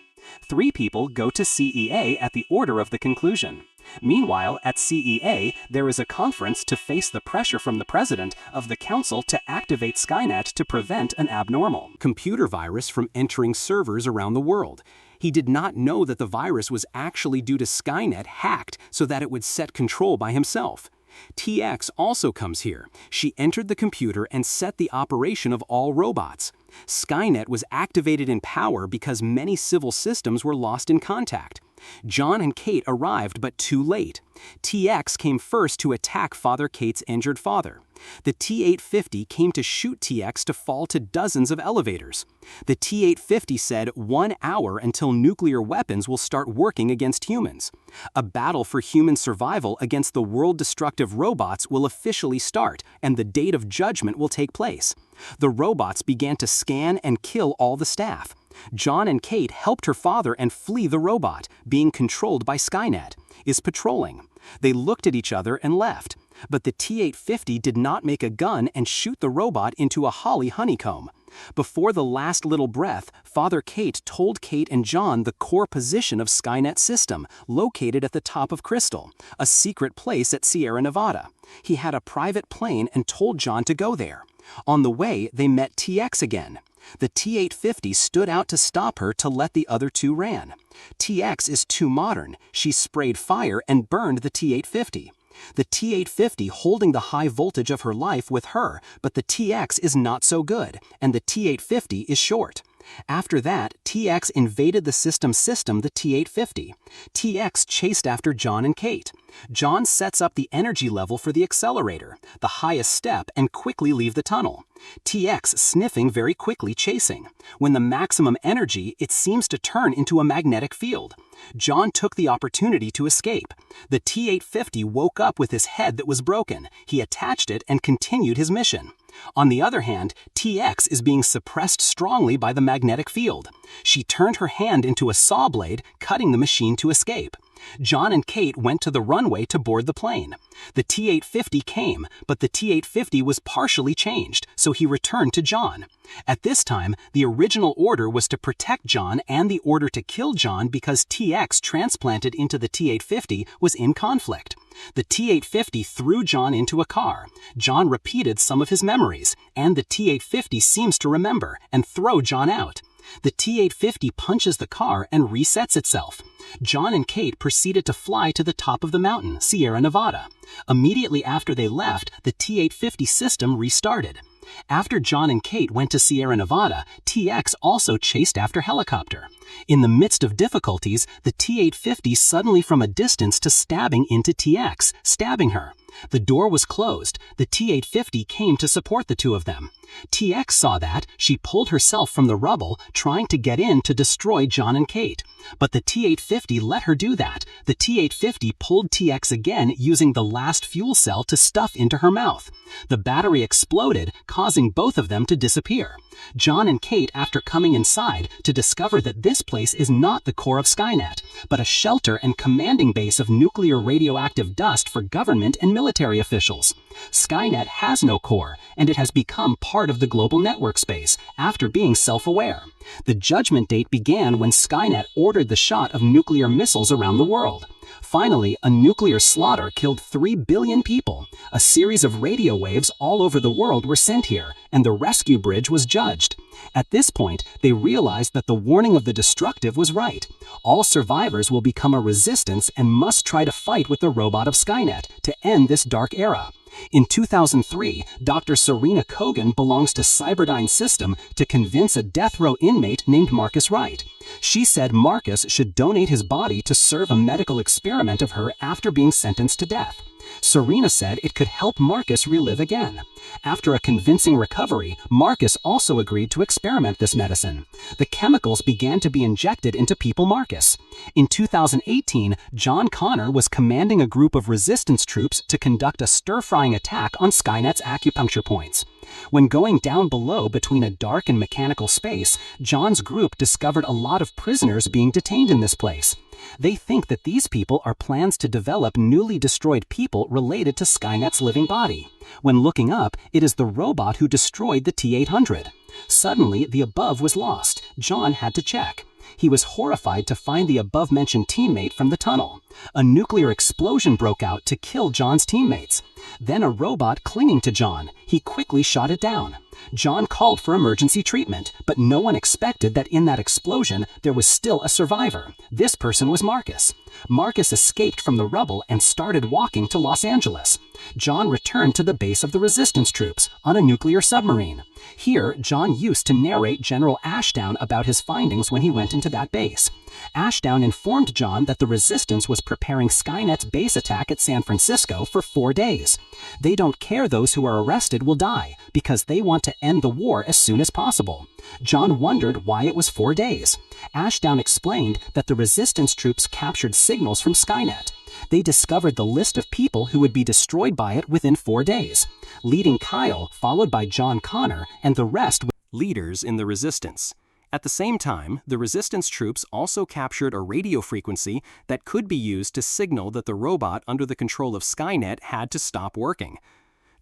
3 people go to CEA at the order of the conclusion. Meanwhile, at CEA, there is a conference to face the pressure from the president of the council to activate Skynet to prevent an abnormal computer virus from entering servers around the world. He did not know that the virus was actually due to Skynet hacked so that it would set control by himself. TX also comes here. She entered the computer and set the operation of all robots. Skynet was activated in power because many civil systems were lost in contact. John and Kate arrived but too late. TX came first to attack Father Kate's injured father. The T-850 came to shoot TX to fall to dozens of elevators. The T-850 said 1 hour until nuclear weapons will start working against humans. A battle for human survival against the world-destructive robots will officially start, and the date of judgment will take place. The robots began to scan and kill all the staff. John and Kate helped her father and flee the robot, being controlled by Skynet, is patrolling. They looked at each other and left. But the T-850 did not make a gun and shoot the robot into a holly honeycomb. Before the last little breath, Father Kate told Kate and John the core position of Skynet's system, located at the top of Crystal, a secret place at Sierra Nevada. He had a private plane and told John to go there. On the way, they met TX again. The T-850 stood out to stop her to let the other two ran. TX is too modern. She sprayed fire and burned the T-850. The T-850 holding the high voltage of her life with her, but the TX is not so good, and the T-850 is short. After that, TX invaded the system, the T-850. TX chased after John and Kate. John sets up the energy level for the accelerator, the highest step, and quickly leave the tunnel. TX sniffing very quickly chasing. When the maximum energy, it seems to turn into a magnetic field. John took the opportunity to escape. The T-850 woke up with his head that was broken. He attached it and continued his mission. On the other hand, TX is being suppressed strongly by the magnetic field. She turned her hand into a saw blade, cutting the machine to escape. John and Kate went to the runway to board the plane. The T-850 came, but the T-850 was partially changed, so he returned to John. At this time, the original order was to protect John and the order to kill John because TX transplanted into the T-850 was in conflict. The T-850 threw John into a car. John repeated some of his memories, and the T-850 seems to remember and throw John out. The T-850 punches the car and resets itself. John and Kate proceeded to fly to the top of the mountain, Sierra Nevada. Immediately after they left, the T-850 system restarted. After John and Kate went to Sierra Nevada, TX also chased after helicopter. In the midst of difficulties, the T-850 suddenly from a distance to stabbing into TX, stabbing her. The door was closed. The T-850 came to support the two of them. TX saw that. She pulled herself from the rubble, trying to get in to destroy John and Kate. But the T-850 let her do that. The T-850 pulled TX again using the last fuel cell to stuff into her mouth. The battery exploded, causing both of them to disappear. John and Kate, after coming inside, to discover that this place is not the core of Skynet, but a shelter and commanding base of nuclear radioactive dust for government and military officials. Skynet has no core, and it has become part of the global network space after being self-aware. The judgment date began when Skynet ordered the shot of nuclear missiles around the world. Finally, a nuclear slaughter killed 3 billion people. A series of radio waves all over the world were sent here, and the rescue bridge was judged. At this point, they realized that the warning of the destructive was right. All survivors will become a resistance and must try to fight with the robot of Skynet to end this dark era. In 2003, Dr. Serena Kogan belongs to Cyberdyne System to convince a death row inmate named Marcus Wright. She said Marcus should donate his body to serve a medical experiment of her after being sentenced to death. Serena said it could help Marcus relive again. After a convincing recovery, Marcus also agreed to experiment this medicine. The chemicals began to be injected into people Marcus. In 2018, John Connor was commanding a group of resistance troops to conduct a stir-frying attack on Skynet's acupuncture points. When going down below between a dark and mechanical space, John's group discovered a lot of prisoners being detained in this place. They think that these people are plans to develop newly destroyed people related to Skynet's living body. When looking up, it is the robot who destroyed the T-800. Suddenly, the above was lost. John had to check. He was horrified to find the above-mentioned teammate from the tunnel. A nuclear explosion broke out to kill John's teammates. Then a robot clinging to John. He quickly shot it down. John called for emergency treatment, but no one expected that in that explosion there was still a survivor. This person was Marcus. Marcus escaped from the rubble and started walking to Los Angeles. John returned to the base of the resistance troops on a nuclear submarine. Here, John used to narrate General Ashdown about his findings when he went into that base. Ashdown informed John that the resistance was preparing Skynet's base attack at San Francisco for 4 days. They don't care those who are arrested will die, because they want to end the war as soon as possible. John wondered why it was 4 days. Ashdown explained that the resistance troops captured signals from Skynet. They discovered the list of people who would be destroyed by it within 4 days, leading Kyle, followed by John Connor, and the rest leaders in the resistance. At the same time, the resistance troops also captured a radio frequency that could be used to signal that the robot under the control of Skynet had to stop working.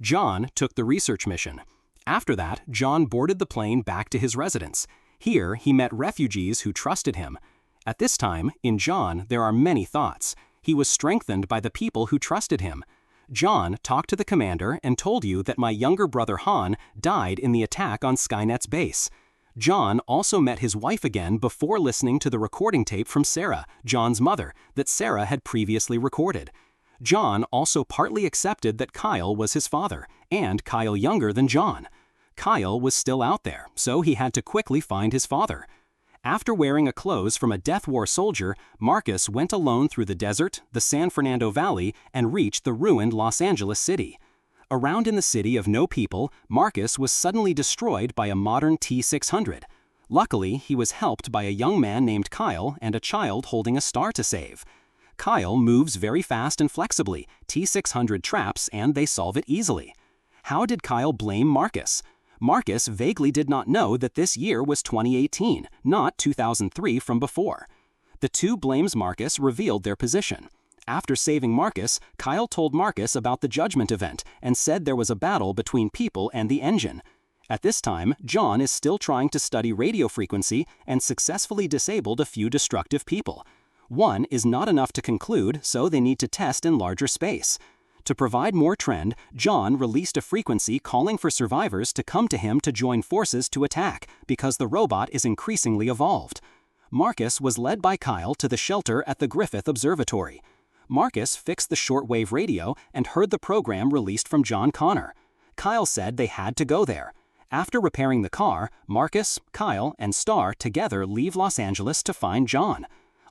John took the research mission. After that, John boarded the plane back to his residence. Here, he met refugees who trusted him. At this time, in John, there are many thoughts. He was strengthened by the people who trusted him. John talked to the commander and told you that my younger brother Han died in the attack on Skynet's base. John also met his wife again before listening to the recording tape from Sarah, John's mother, that Sarah had previously recorded. John also partly accepted that Kyle was his father, and Kyle younger than John. Kyle was still out there, so he had to quickly find his father. After wearing a clothes from a Death War soldier, Marcus went alone through the desert, the San Fernando Valley, and reached the ruined Los Angeles city. Around in the city of no people, Marcus was suddenly destroyed by a modern T-600. Luckily, he was helped by a young man named Kyle and a child holding a star to save. Kyle moves very fast and flexibly, T-600 traps, and they solve it easily. How did Kyle blame Marcus? Marcus vaguely did not know that this year was 2018, not 2003 from before. The two blames Marcus revealed their position. After saving Marcus, Kyle told Marcus about the Judgment event and said there was a battle between people and the engine. At this time, John is still trying to study radio frequency and successfully disabled a few destructive people. One is not enough to conclude, so they need to test in larger space. To provide more trend, John released a frequency calling for survivors to come to him to join forces to attack, because the robot is increasingly evolved. Marcus was led by Kyle to the shelter at the Griffith Observatory. Marcus fixed the shortwave radio and heard the program released from John Connor. Kyle said they had to go there. After repairing the car, Marcus, Kyle, and Star together leave Los Angeles to find John.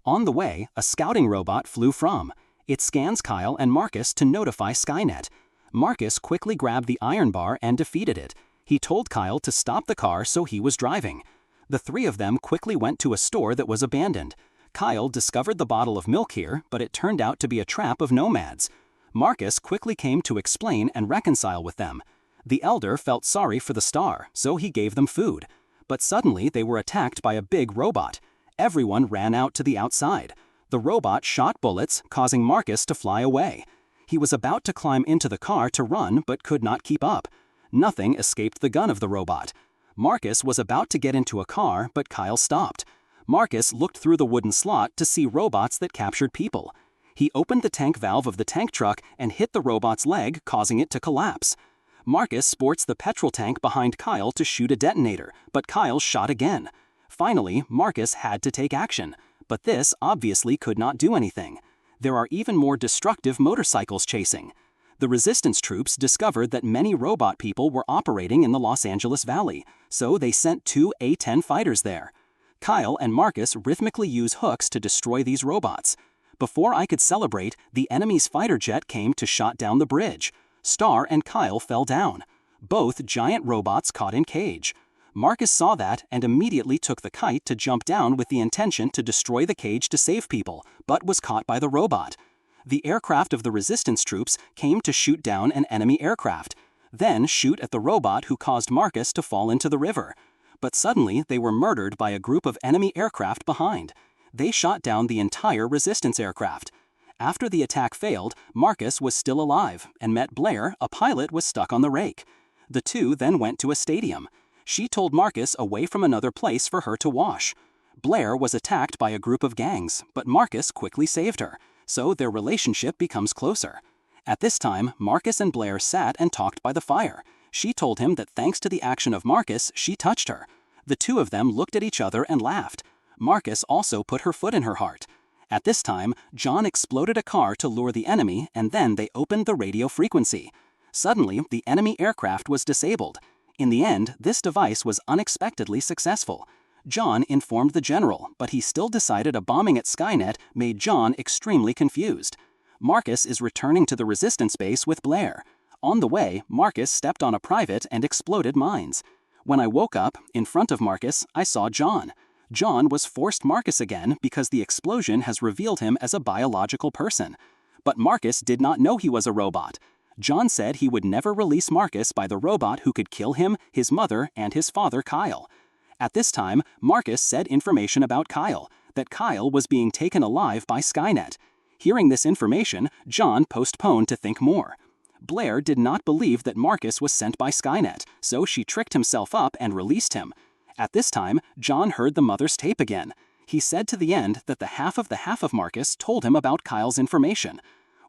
On the way, a scouting robot flew from. It scans Kyle and Marcus to notify Skynet. Marcus quickly grabbed the iron bar and defeated it. He told Kyle to stop the car so he was driving. The three of them quickly went to a store that was abandoned. Kyle discovered the bottle of milk here, but it turned out to be a trap of nomads. Marcus quickly came to explain and reconcile with them. The elder felt sorry for the star, so he gave them food. But suddenly they were attacked by a big robot. Everyone ran out to the outside. The robot shot bullets, causing Marcus to fly away. He was about to climb into the car to run, but could not keep up. Nothing escaped the gun of the robot. Marcus was about to get into a car, but Kyle stopped. Marcus looked through the wooden slot to see robots that captured people. He opened the tank valve of the tank truck and hit the robot's leg, causing it to collapse. Marcus sports the petrol tank behind Kyle to shoot a detonator, but Kyle shot again. Finally, Marcus had to take action, but this obviously could not do anything. There are even more destructive motorcycles chasing. The resistance troops discovered that many robot people were operating in the Los Angeles Valley, so they sent 2 A-10 fighters there. Kyle and Marcus rhythmically use hooks to destroy these robots. Before I could celebrate, the enemy's fighter jet came to shot down the bridge. Star and Kyle fell down. Both giant robots caught in cage. Marcus saw that and immediately took the kite to jump down with the intention to destroy the cage to save people, but was caught by the robot. The aircraft of the resistance troops came to shoot down an enemy aircraft, then shoot at the robot who caused Marcus to fall into the river. But suddenly they were murdered by a group of enemy aircraft behind. They shot down the entire resistance aircraft. After the attack failed, Marcus was still alive and met Blair, a pilot was stuck on the rake. The two then went to a stadium. She told Marcus away from another place for her to wash. Blair was attacked by a group of gangs, but Marcus quickly saved her, so their relationship becomes closer. At this time, Marcus and Blair sat and talked by the fire. She told him that thanks to the action of Marcus, she touched her. The two of them looked at each other and laughed. Marcus also put her foot in her heart. At this time, John exploded a car to lure the enemy, and then they opened the radio frequency. Suddenly, the enemy aircraft was disabled. In the end, this device was unexpectedly successful. John informed the general, but he still decided a bombing at Skynet made John extremely confused. Marcus is returning to the resistance base with Blair. On the way, Marcus stepped on a private and exploded mines. When I woke up, in front of Marcus, I saw John. John was forced Marcus again because the explosion has revealed him as a biological person. But Marcus did not know he was a robot. John said he would never release Marcus by the robot who could kill him, his mother, and his father, Kyle. At this time, Marcus said information about Kyle, that Kyle was being taken alive by Skynet. Hearing this information, John postponed to think more. Blair did not believe that Marcus was sent by Skynet, so she tricked himself up and released him. At this time, John heard the mother's tape again. He said to the end that the half of Marcus told him about Kyle's information.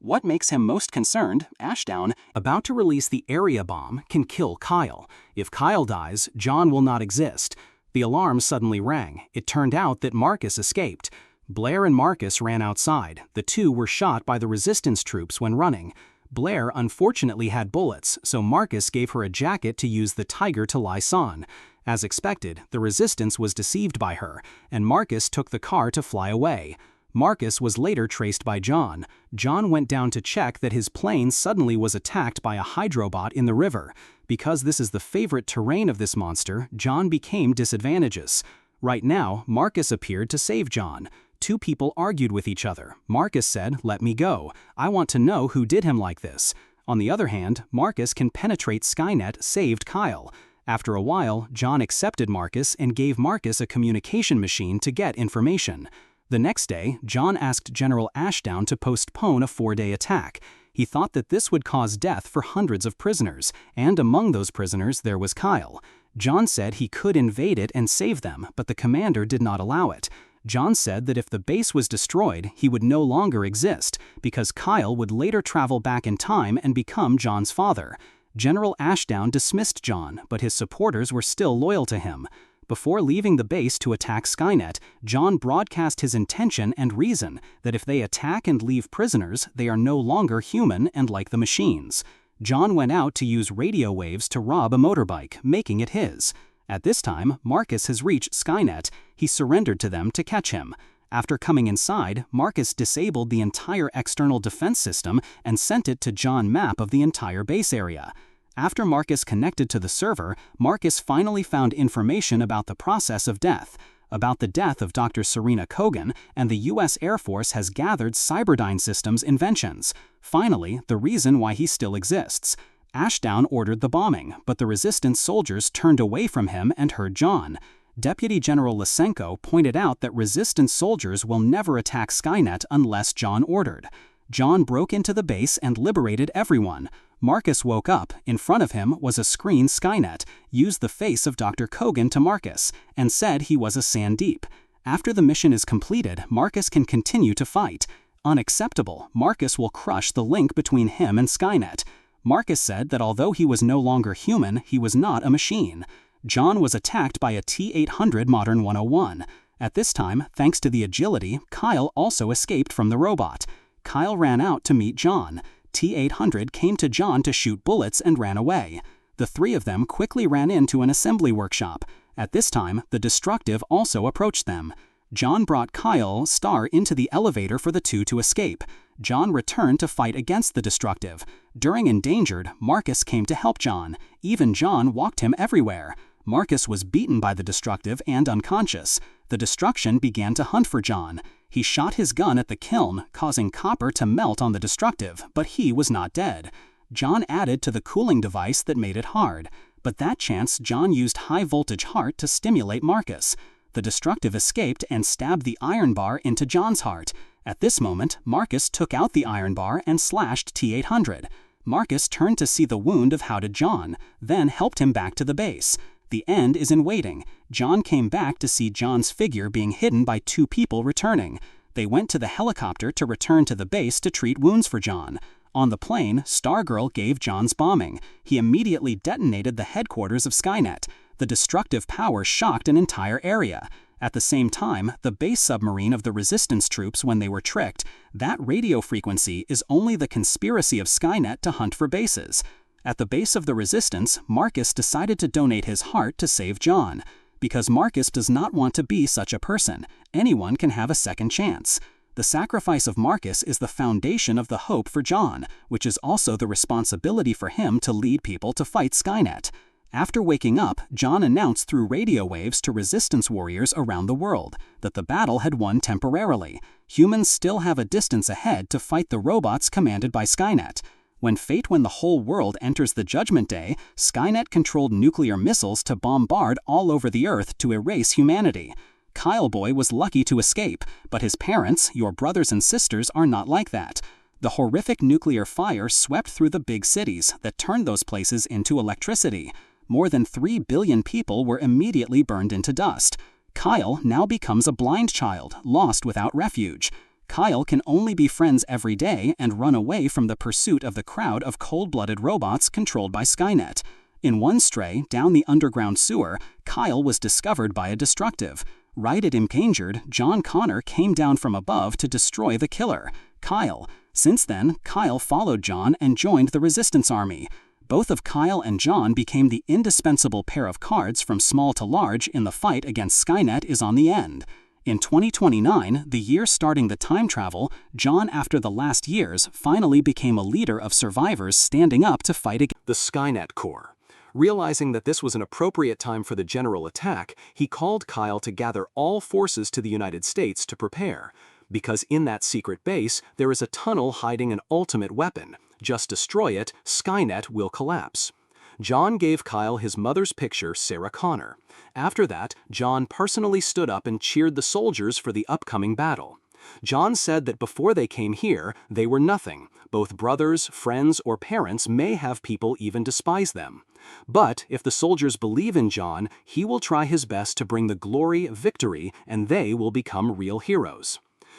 What makes him most concerned, Ashdown, about to release the area bomb, can kill Kyle. If Kyle dies, John will not exist. The alarm suddenly rang. It turned out that Marcus escaped. Blair and Marcus ran outside. The two were shot by the resistance troops when running. Blair unfortunately had bullets, so Marcus gave her a jacket to use the tiger to lie on. As expected, the resistance was deceived by her, and Marcus took the car to fly away. Marcus was later traced by John. John went down to check that his plane suddenly was attacked by a hydrobot in the river. Because this is the favorite terrain of this monster, John became disadvantageous. Right now, Marcus appeared to save John. Two people argued with each other. Marcus said, "Let me go. I want to know who did him like this." On the other hand, Marcus can penetrate Skynet, saved Kyle. After a while, John accepted Marcus and gave Marcus a communication machine to get information. The next day, John asked General Ashdown to postpone a 4-day attack. He thought that this would cause death for hundreds of prisoners, and among those prisoners there was Kyle. John said he could invade it and save them, but the commander did not allow it. John said that if the base was destroyed, he would no longer exist, because Kyle would later travel back in time and become John's father. General Ashdown dismissed John, but his supporters were still loyal to him. Before leaving the base to attack Skynet, John broadcast his intention and reason that if they attack and leave prisoners, they are no longer human and like the machines. John went out to use radio waves to rob a motorbike, making it his. At this time, Marcus has reached Skynet. He surrendered to them to catch him. After coming inside, Marcus disabled the entire external defense system and sent it to John map of the entire base area. After Marcus connected to the server, Marcus finally found information about the process of death. About the death of Dr. Serena Kogan, and the U.S. Air Force has gathered Cyberdyne Systems inventions. Finally, the reason why he still exists. Ashdown ordered the bombing, but the resistance soldiers turned away from him and heard John. Deputy General Lysenko pointed out that resistance soldiers will never attack Skynet unless John ordered. John broke into the base and liberated everyone. Marcus woke up. In front of him was a screen. Skynet used the face of Dr. Kogan to Marcus and said he was a Sandeep. After the mission is completed, Marcus can continue to fight. Unacceptable. Marcus will crush the link between him and Skynet. Marcus said that although he was no longer human, he was not a machine. John was attacked by a T-800 Modern 101. At this time, thanks to the agility, Kyle also escaped from the robot. Kyle ran out to meet John. T-800 came to John to shoot bullets and ran away. The three of them quickly ran into an assembly workshop. At this time, the destructive also approached them. John brought Kyle Starr into the elevator for the two to escape. John returned to fight against the destructive. During Endangered, Marcus came to help John. Even John walked him everywhere. Marcus was beaten by the destructive and unconscious. The destruction began to hunt for John. He shot his gun at the kiln, causing copper to melt on the destructive, but he was not dead. John added to the cooling device that made it hard. But that chance, John used high-voltage heart to stimulate Marcus. The destructive escaped and stabbed the iron bar into John's heart. At this moment, Marcus took out the iron bar and slashed T-800. Marcus turned to see the wound of How Did John, then helped him back to the base. The end is in waiting. John came back to see John's figure being hidden by two people returning. They went to the helicopter to return to the base to treat wounds for John. On the plane, Stargirl gave John's bombing. He immediately detonated the headquarters of Skynet. The destructive power shocked an entire area. At the same time, the base submarine of the resistance troops, when they were tricked, that radio frequency is only the conspiracy of Skynet to hunt for bases. At the base of the resistance, Marcus decided to donate his heart to save John. Because Marcus does not want to be such a person. Anyone can have a second chance. The sacrifice of Marcus is the foundation of the hope for John, which is also the responsibility for him to lead people to fight Skynet. After waking up, John announced through radio waves to resistance warriors around the world that the battle had won temporarily. Humans still have a distance ahead to fight the robots commanded by Skynet. When the whole world enters the Judgment Day, Skynet controlled nuclear missiles to bombard all over the Earth to erase humanity. Kyle Boy was lucky to escape, but his parents, your brothers and sisters, are not like that. The horrific nuclear fire swept through the big cities that turned those places into electricity. More than 3 billion people were immediately burned into dust. Kyle now becomes a blind child, lost without refuge. Kyle can only be friends every day and run away from the pursuit of the crowd of cold-blooded robots controlled by Skynet. In one stray, down the underground sewer, Kyle was discovered by a destructive. Right at him injured, John Connor came down from above to destroy the killer, Kyle. Since then, Kyle followed John and joined the Resistance Army. Both of Kyle and John became the indispensable pair of cards from small to large in the fight against Skynet is on the end. In 2029, the year starting the time travel, John, after the last years, finally became a leader of survivors standing up to fight against the Skynet Corps. Realizing that this was an appropriate time for the general attack, he called Kyle to gather all forces to the United States to prepare. Because in that secret base, there is a tunnel hiding an ultimate weapon. Just destroy it, Skynet will collapse. John gave Kyle his mother's picture, Sarah Connor. After that, John personally stood up and cheered the soldiers for the upcoming battle. John said that before they came here, they were nothing. Both brothers, friends, or parents may have people even despise them. But if the soldiers believe in John, he will try his best to bring the glory, victory, and they will become real heroes.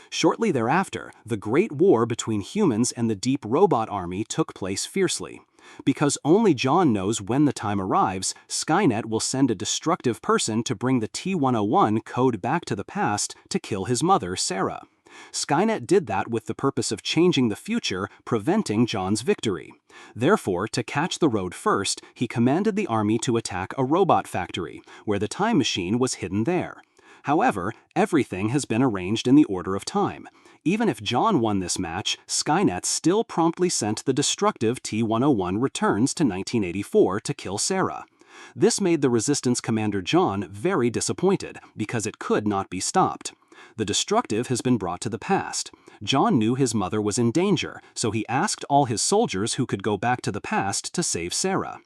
Shortly thereafter, the Great War between humans and the Deep Robot Army took place fiercely. Because only John knows when the time arrives, Skynet will send a destructive person to bring the T-101 code back to the past to kill his mother, Sarah. Skynet did that with the purpose of changing the future, preventing John's victory. Therefore, to catch the road first, he commanded the army to attack a robot factory, where the time machine was hidden there. However, everything has been arranged in the order of time. Even if John won this match, Skynet still promptly sent the destructive T-101 returns to 1984 to kill Sarah. This made the Resistance commander John very disappointed, because it could not be stopped. The destructive has been brought to the past. John knew his mother was in danger, so he asked all his soldiers who could go back to the past to save Sarah.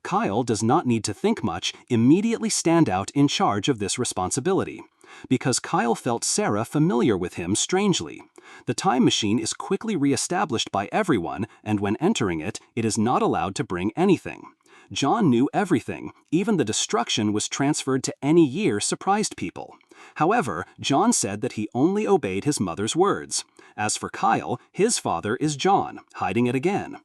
Kyle does not need to think much, immediately stand out in charge of this responsibility. Because Kyle felt Sarah familiar with him strangely. The time machine is quickly re-established by everyone, and when entering it, it is not allowed to bring anything. John knew everything, even the destruction was transferred to any year surprised people. However, John said that he only obeyed his mother's words. As for Kyle, his father is John, hiding it again.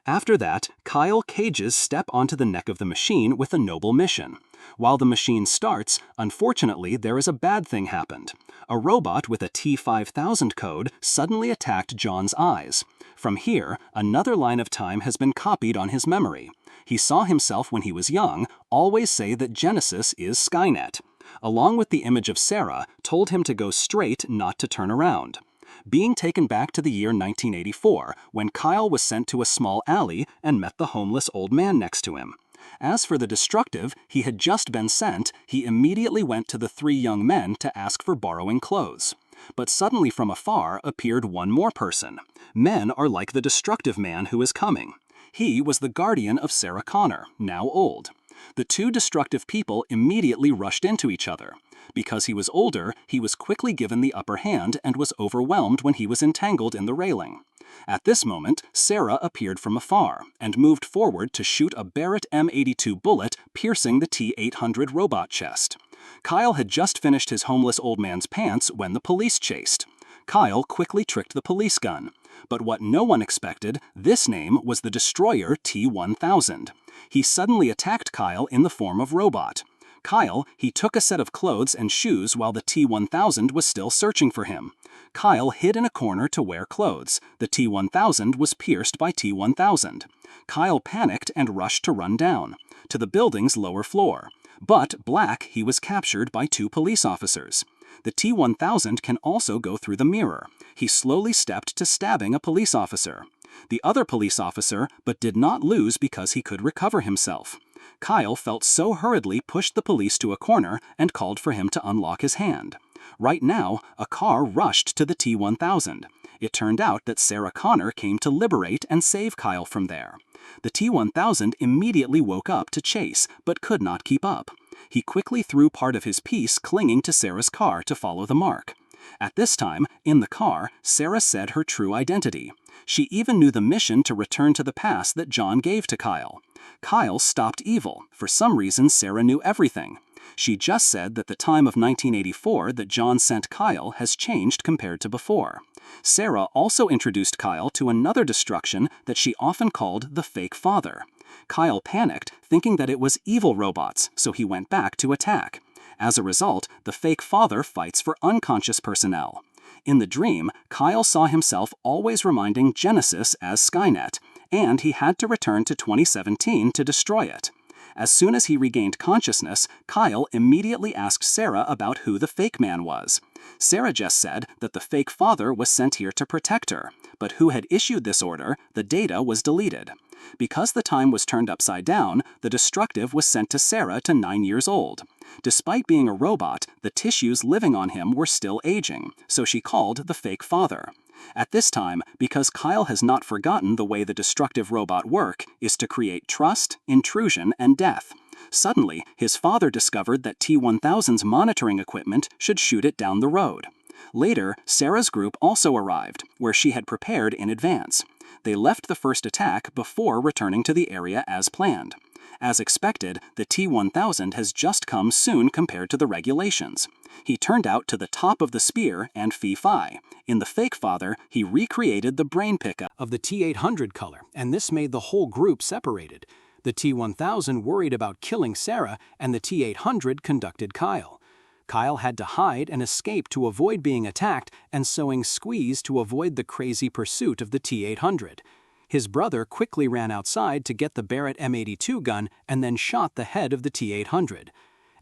After that, Kyle cages step onto the neck of the machine with a noble mission. While the machine starts, unfortunately there is a bad thing happened. A robot with a T-5000 code suddenly attacked John's eyes. From here, another line of time has been copied on his memory. He saw himself when he was young, always say that Genesis is Skynet. Along with the image of Sarah, told him to go straight, not to turn around. Being taken back to the year 1984, when Kyle was sent to a small alley and met the homeless old man next to him. As for the destructive, he had just been sent, he immediately went to the 3 young men to ask for borrowing clothes. But suddenly from afar appeared one more person. Men are like the destructive man who is coming. He was the guardian of Sarah Connor, now old. The 2 destructive people immediately rushed into each other. Because he was older, he was quickly given the upper hand and was overwhelmed when he was entangled in the railing. At this moment, Sarah appeared from afar and moved forward to shoot a Barrett M82 bullet piercing the T-800 robot chest. Kyle had just finished his homeless old man's pants when the police chased. Kyle quickly tricked the police gun. But what no one expected, this name was the destroyer T-1000. He suddenly attacked Kyle in the form of robot. Kyle, he took a set of clothes and shoes while the T-1000 was still searching for him. Kyle hid in a corner to wear clothes. The T-1000 was pierced by T-1000. Kyle panicked and rushed to run down to the building's lower floor. But Black, he was captured by 2 police officers. The T-1000 can also go through the mirror. He slowly stepped to stabbing a police officer. The other police officer, but did not lose because he could recover himself. Kyle felt so hurriedly pushed the police to a corner and called for him to unlock his hand. Right now, a car rushed to the T-1000. It turned out that Sarah Connor came to liberate and save Kyle from there. The T-1000 immediately woke up to chase, but could not keep up. He quickly threw part of his piece clinging to Sarah's car to follow the mark. At this time, in the car, Sarah said her true identity. She even knew the mission to return to the past that John gave to Kyle. Kyle stopped evil. For some reason, Sarah knew everything. She just said that the time of 1984 that John sent Kyle has changed compared to before. Sarah also introduced Kyle to another destruction that she often called the fake father. Kyle panicked, thinking that it was evil robots, so he went back to attack. As a result, the fake father fights for unconscious personnel. In the dream, Kyle saw himself always reminding Genesis as Skynet, and he had to return to 2017 to destroy it. As soon as he regained consciousness, Kyle immediately asked Sarah about who the fake man was. Sarah just said that the fake father was sent here to protect her, but who had issued this order, the data was deleted. Because the time was turned upside down, the destructive was sent to Sarah to 9 years old. Despite being a robot, the tissues living on him were still aging, so she called the fake father. At this time, because Kyle has not forgotten the way the destructive robot work is to create trust, intrusion, and death. Suddenly, his father discovered that T-1000's monitoring equipment should shoot it down the road. Later, Sarah's group also arrived, where she had prepared in advance. They left the first attack before returning to the area as planned. As expected, the T-1000 has just come soon compared to the regulations. He turned out to the top of the spear and fee-fi. In the fake father, he recreated the brain pickup of the T-800 color, and this made the whole group separated. The T-1000 worried about killing Sarah, and the T-800 conducted Kyle. Kyle had to hide and escape to avoid being attacked and sewing squeeze to avoid the crazy pursuit of the T-800. His brother quickly ran outside to get the Barrett M82 gun and then shot the head of the T-800.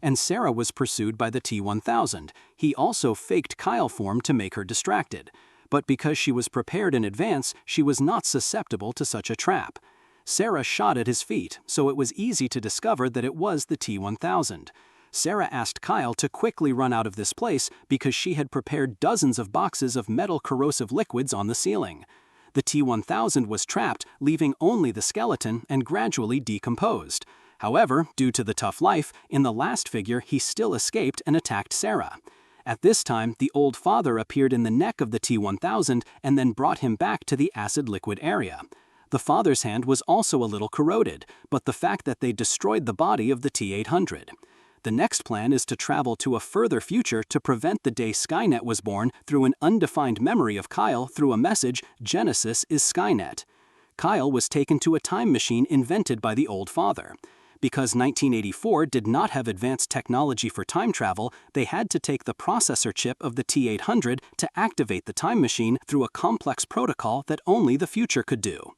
And Sarah was pursued by the T-1000. He also faked Kyle form to make her distracted. But because she was prepared in advance, she was not susceptible to such a trap. Sarah shot at his feet, so it was easy to discover that it was the T-1000. Sarah asked Kyle to quickly run out of this place because she had prepared dozens of boxes of metal corrosive liquids on the ceiling. The T-1000 was trapped, leaving only the skeleton, and gradually decomposed. However, due to the tough life, in the last figure he still escaped and attacked Sarah. At this time, the old father appeared in the neck of the T-1000 and then brought him back to the acid liquid area. The father's hand was also a little corroded, but the fact that they destroyed the body of the T-800. The next plan is to travel to a further future to prevent the day Skynet was born through an undefined memory of Kyle through a message, Genesis is Skynet. Kyle was taken to a time machine invented by the old father. Because 1984 did not have advanced technology for time travel, they had to take the processor chip of the T-800 to activate the time machine through a complex protocol that only the future could do.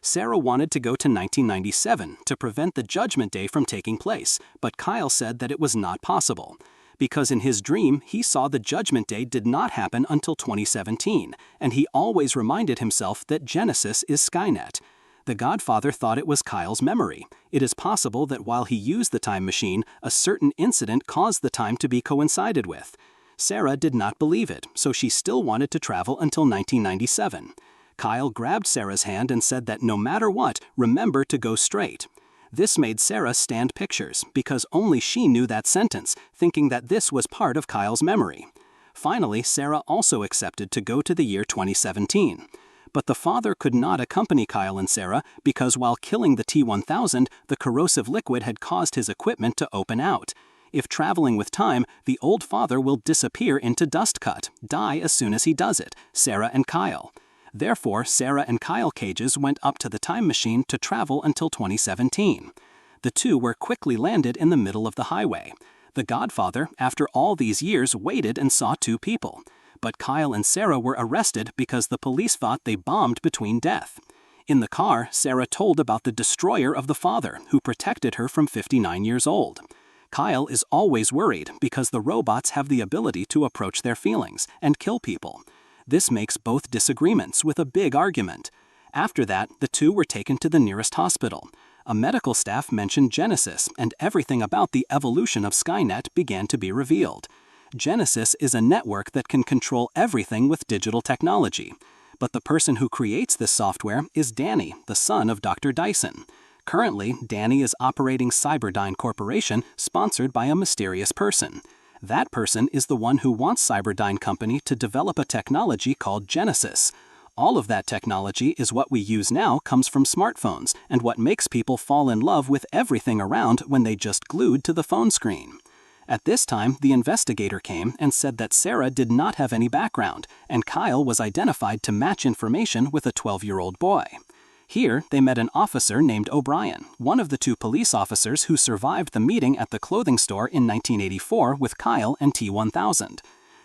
Sarah wanted to go to 1997 to prevent the Judgment Day from taking place, but Kyle said that it was not possible. Because in his dream, he saw the Judgment Day did not happen until 2017, and he always reminded himself that Genesis is Skynet. The Godfather thought it was Kyle's memory. It is possible that while he used the time machine, a certain incident caused the time to be coincided with. Sarah did not believe it, so she still wanted to travel until 1997. Kyle grabbed Sarah's hand and said that no matter what, remember to go straight. This made Sarah stand pictures because only she knew that sentence, thinking that this was part of Kyle's memory. Finally, Sarah also accepted to go to the year 2017. But the father could not accompany Kyle and Sarah because while killing the T-1000, the corrosive liquid had caused his equipment to open out. If traveling with time, the old father will disappear into dust cut, die as soon as he does it, Sarah and Kyle. Therefore, Sarah and Kyle cages went up to the time machine to travel until 2017. The two were quickly landed in the middle of the highway. The Godfather, after all these years, waited and saw two people. But Kyle and Sarah were arrested because the police thought they bombed between death. In the car, Sarah told about the destroyer of the father, who protected her from 59 years old. Kyle is always worried because the robots have the ability to approach their feelings and kill people. This makes both disagreements with a big argument. After that, the two were taken to the nearest hospital. A medical staff mentioned Genesis, and everything about the evolution of Skynet began to be revealed. Genesis is a network that can control everything with digital technology. But the person who creates this software is Danny, the son of Dr. Dyson. Currently, Danny is operating Cyberdyne Corporation, sponsored by a mysterious person. That person is the one who wants Cyberdyne Company to develop a technology called Genesis. All of that technology is what we use now comes from smartphones and what makes people fall in love with everything around when they just glued to the phone screen. At this time, the investigator came and said that Sarah did not have any background, and Kyle was identified to match information with a 12-year-old boy. Here, they met an officer named O'Brien, one of the two police officers who survived the meeting at the clothing store in 1984 with Kyle and T-1000.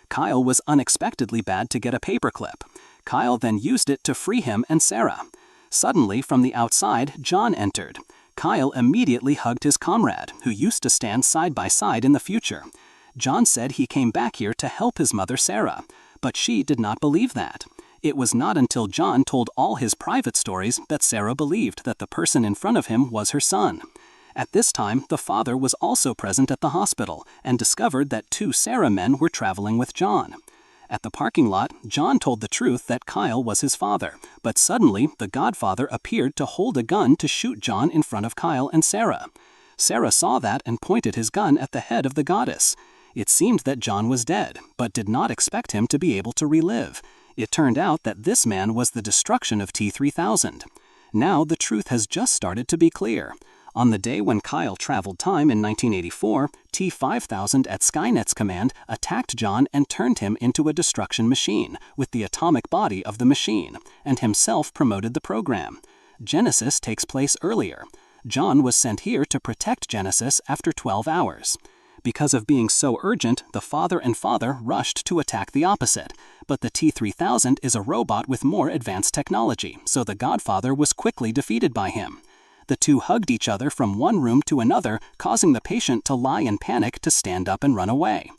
Kyle was unexpectedly bad to get a paperclip. Kyle then used it to free him and Sarah. Suddenly, from the outside, John entered. Kyle immediately hugged his comrade, who used to stand side by side in the future. John said he came back here to help his mother Sarah, but she did not believe that. It was not until John told all his private stories that Sarah believed that the person in front of him was her son. At this time, the father was also present at the hospital and discovered that two Sarah men were traveling with John. At the parking lot, John told the truth that Kyle was his father, but suddenly the Godfather appeared to hold a gun to shoot John in front of Kyle and Sarah. Sarah saw that and pointed his gun at the head of the goddess. It seemed that John was dead, but did not expect him to be able to relive. It turned out that this man was the destruction of T-3000. Now the truth has just started to be clear. On the day when Kyle traveled time in 1984, T-5000 at Skynet's command attacked John and turned him into a destruction machine with the atomic body of the machine, and himself promoted the program. Genesis takes place earlier. John was sent here to protect Genesis after 12 hours. Because of being so urgent, the father and father rushed to attack the opposite. But the T-3000 is a robot with more advanced technology, so the Godfather was quickly defeated by him. The two hugged each other from one room to another, causing the patient to lie in panic to stand up and run away.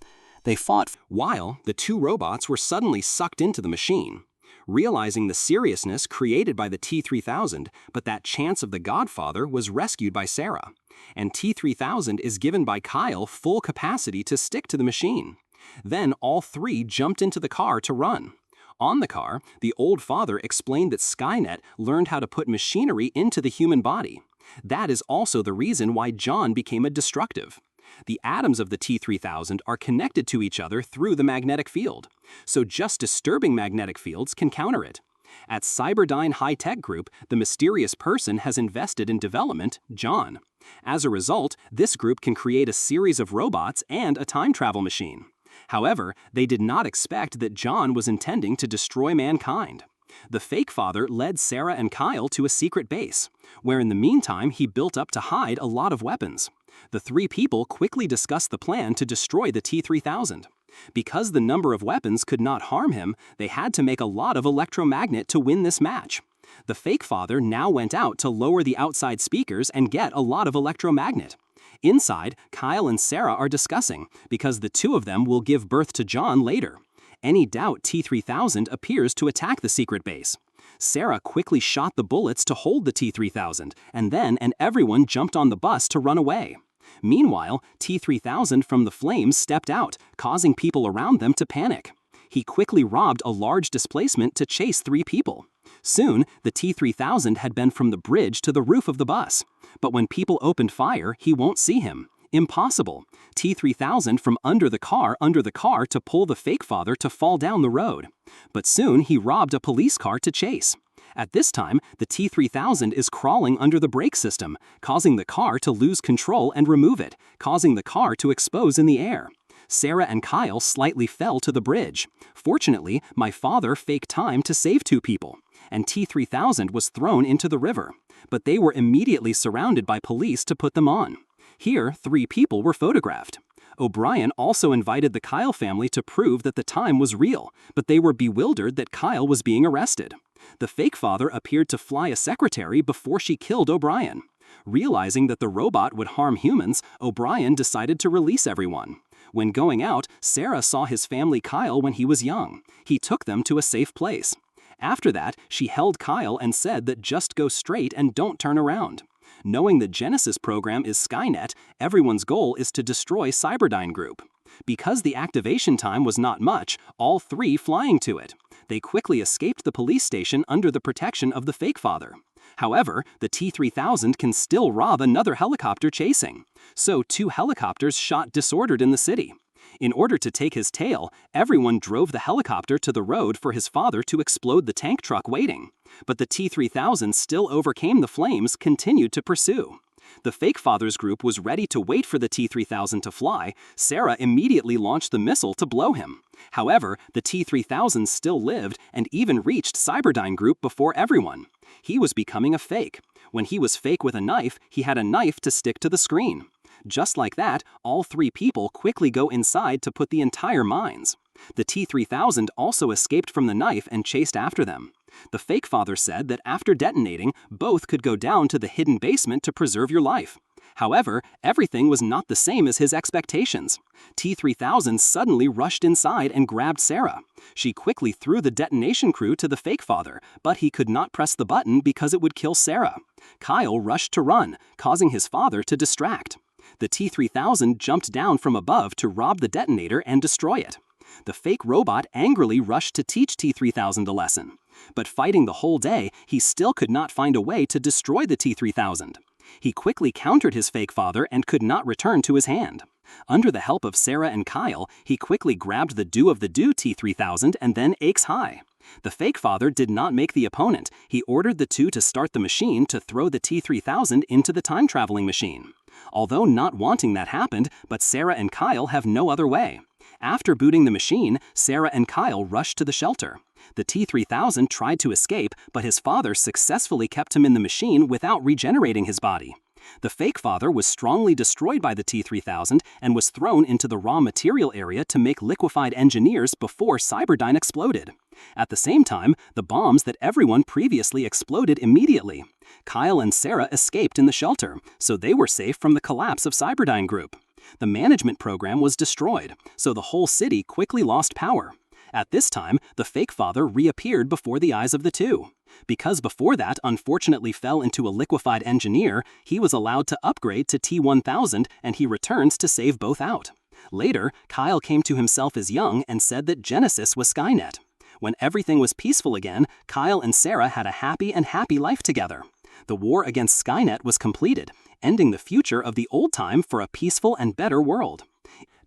They fought while the two robots were suddenly sucked into the machine. Realizing the seriousness created by the T-3000, but that chance of the Godfather was rescued by Sarah. And T-3000 is given by Kyle full capacity to stick to the machine. Then all three jumped into the car to run. On the car, the old father explained that Skynet learned how to put machinery into the human body. That is also the reason why John became a destructive. The atoms of the T-3000 are connected to each other through the magnetic field, so just disturbing magnetic fields can counter it. At Cyberdyne High-Tech Group, the mysterious person has invested in development, John. As a result, this group can create a series of robots and a time travel machine. However, they did not expect that John was intending to destroy mankind. The fake father led Sarah and Kyle to a secret base, where in the meantime he built up to hide a lot of weapons. The three people quickly discussed the plan to destroy the T-3000. Because the number of weapons could not harm him, they had to make a lot of electromagnet to win this match. The fake father now went out to lower the outside speakers and get a lot of electromagnet. Inside, Kyle and Sarah are discussing, because the two of them will give birth to John later. Any doubt T-3000 appears to attack the secret base. Sarah quickly shot the bullets to hold the T-3000, and everyone jumped on the bus to run away. Meanwhile, T-3000 from the flames stepped out, causing people around them to panic. He quickly robbed a large displacement to chase three people. Soon, the T-3000 had been from the bridge to the roof of the bus. But when people opened fire, he won't see him. Impossible. T-3000 from under the car to pull the fake father to fall down the road. But soon he robbed a police car to chase. At this time, the T-3000 is crawling under the brake system, causing the car to lose control and remove it, causing the car to expose in the air. Sarah and Kyle slightly fell to the bridge. Fortunately, my father faked time to save 2 people, and T-3000 was thrown into the river. But they were immediately surrounded by police to put them on. Here, 3 people were photographed. O'Brien also invited the Kyle family to prove that the time was real, but they were bewildered that Kyle was being arrested. The fake father appeared to fly a secretary before she killed O'Brien. Realizing that the robot would harm humans, O'Brien decided to release everyone. When going out, Sarah saw his family Kyle when he was young. He took them to a safe place. After that, she held Kyle and said that just go straight and don't turn around. Knowing the Genesis program is Skynet, everyone's goal is to destroy Cyberdyne Group. Because the activation time was not much, all 3 flying to it. They quickly escaped the police station under the protection of the fake father. However, the T-3000 can still rob another helicopter chasing. So 2 helicopters shot disordered in the city. In order to take his tail, everyone drove the helicopter to the road for his father to explode the tank truck waiting. But the T-3000 still overcame the flames, continued to pursue. The fake father's group was ready to wait for the T-3000 to fly. Sarah immediately launched the missile to blow him. However, the T-3000 still lived and even reached Cyberdyne Group before everyone. He was becoming a fake. When he was fake with a knife, he had a knife to stick to the screen. Just like that, all 3 people quickly go inside to put the entire mines. The T-3000 also escaped from the knife and chased after them. The fake father said that after detonating, both could go down to the hidden basement to preserve your life. However, everything was not the same as his expectations. T-3000 suddenly rushed inside and grabbed Sarah. She quickly threw the detonation crew to the fake father, but he could not press the button because it would kill Sarah. Kyle rushed to run, causing his father to distract. The T-3000 jumped down from above to rob the detonator and destroy it. The fake robot angrily rushed to teach T-3000 a lesson. But fighting the whole day, he still could not find a way to destroy the T-3000. He quickly countered his fake father and could not return to his hand. Under the help of Sarah and Kyle, he quickly grabbed the do of the do T-3000 and then aches high. The fake father did not make the opponent. He ordered the 2 to start the machine to throw the T-3000 into the time-traveling machine. Although not wanting that happened, but Sarah and Kyle have no other way. After booting the machine, Sarah and Kyle rushed to the shelter. The T-3000 tried to escape, but his father successfully kept him in the machine without regenerating his body. The fake father was strongly destroyed by the T-3000 and was thrown into the raw material area to make liquefied engineers before Cyberdyne exploded. At the same time, the bombs that everyone previously exploded immediately. Kyle and Sarah escaped in the shelter, so they were safe from the collapse of Cyberdyne Group. The management program was destroyed, so the whole city quickly lost power. At this time, the fake father reappeared before the eyes of the 2. Because before that unfortunately fell into a liquefied engineer, he was allowed to upgrade to T-1000 and he returns to save both out. Later, Kyle came to himself as young and said that Genesis was Skynet. When everything was peaceful again, Kyle and Sarah had a happy life together. The war against Skynet was completed, ending the future of the old time for a peaceful and better world.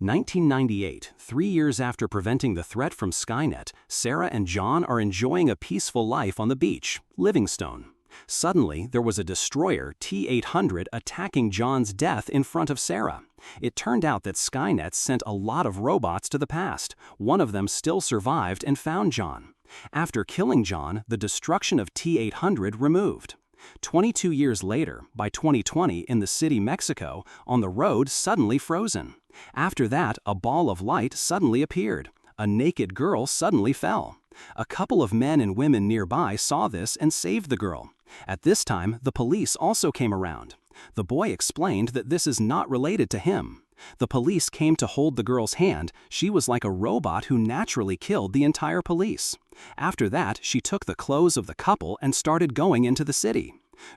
1998, 3 years after preventing the threat from Skynet, Sarah and John are enjoying a peaceful life on the beach, Livingstone. Suddenly, there was a destroyer, T-800, attacking John's death in front of Sarah. It turned out that Skynet sent a lot of robots to the past. One of them still survived and found John. After killing John, the destruction of T-800 removed. 22 years later, by 2020 in the city Mexico, on the road suddenly frozen. After that, a ball of light suddenly appeared. A naked girl suddenly fell. A couple of men and women nearby saw this and saved the girl. At this time, the police also came around. The boy explained that this is not related to him. The police came to hold the girl's hand. She was like a robot who naturally killed the entire police. After that, she took the clothes of the couple and started going into the city.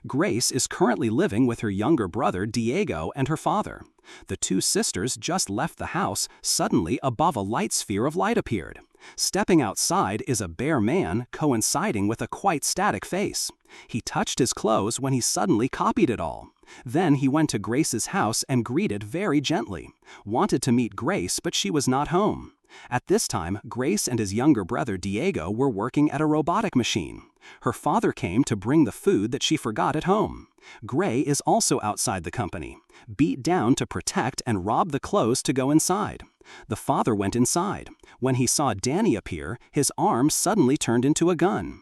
Grace is currently living with her younger brother Diego and her father. The 2 sisters just left the house. Suddenly, above a light sphere of light appeared. Stepping outside is a bare man coinciding with a quite static face. He touched his clothes when he suddenly copied it all. Then he went to Grace's house and greeted very gently. Wanted to meet Grace, but she was not home. At this time, Grace and his younger brother Diego were working at a robotic machine. Her father came to bring the food that she forgot at home. Gray is also outside the company, beat down to protect and rob the clothes to go inside. The father went inside. When he saw Danny appear, his arm suddenly turned into a gun,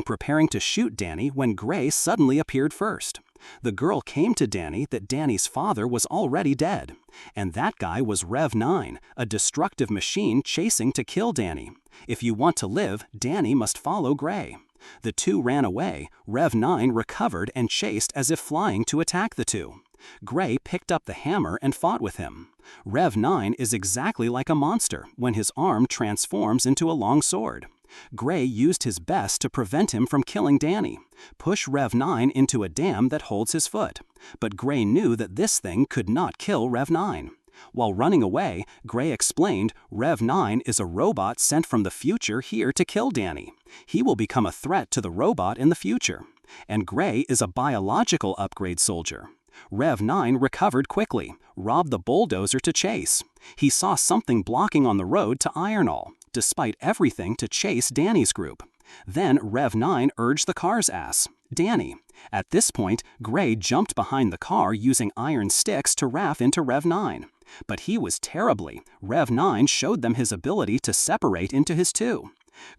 preparing to shoot Danny when Gray suddenly appeared first. The girl came to Danny that Danny's father was already dead, and that guy was Rev 9, a destructive machine chasing to kill Danny. If you want to live, Danny must follow Gray. The two ran away. Rev 9 recovered and chased as if flying to attack the two. Gray picked up the hammer and fought with him. Rev 9 is exactly like a monster when his arm transforms into a long sword. Gray used his best to prevent him from killing Danny, push Rev 9 into a dam that holds his foot. But Gray knew that this thing could not kill Rev 9. While running away, Gray explained Rev 9 is a robot sent from the future here to kill Danny. He will become a threat to the robot in the future. And Gray is a biological upgrade soldier. Rev 9 recovered quickly, robbed the bulldozer to chase. He saw something blocking on the road to iron all, despite everything to chase Danny's group. Then Rev 9 urged the car's ass, Danny. At this point, Gray jumped behind the car using iron sticks to raff into Rev 9. But he was terribly. Rev 9 showed them his ability to separate into his two.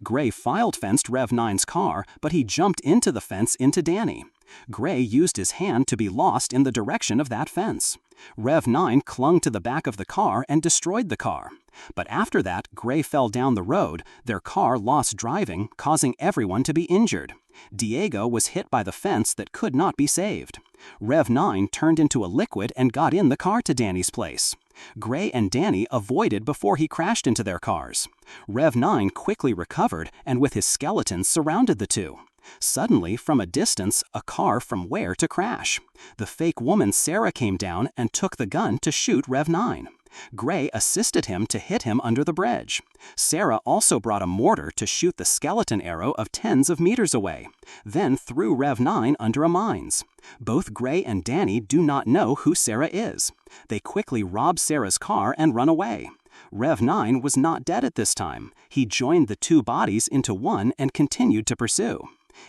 Gray file-fenced Rev 9's car, but he jumped into the fence into Danny. Gray used his hand to be lost in the direction of that fence. Rev 9 clung to the back of the car and destroyed the car. But after that, Gray fell down the road. Their car lost driving, causing everyone to be injured. Diego was hit by the fence that could not be saved. Rev 9 turned into a liquid and got in the car to Danny's place. Gray and Danny avoided before he crashed into their cars. Rev 9 quickly recovered and with his skeleton surrounded the two. Suddenly, from a distance, a car from where to crash. The fake woman Sarah came down and took the gun to shoot Rev 9. Gray assisted him to hit him under the bridge. Sarah also brought a mortar to shoot the skeleton arrow of tens of meters away, then threw Rev 9 under a mines. Both Gray and Danny do not know who Sarah is. They quickly rob Sarah's car and run away. Rev 9 was not dead at this time. He joined the two bodies into one and continued to pursue.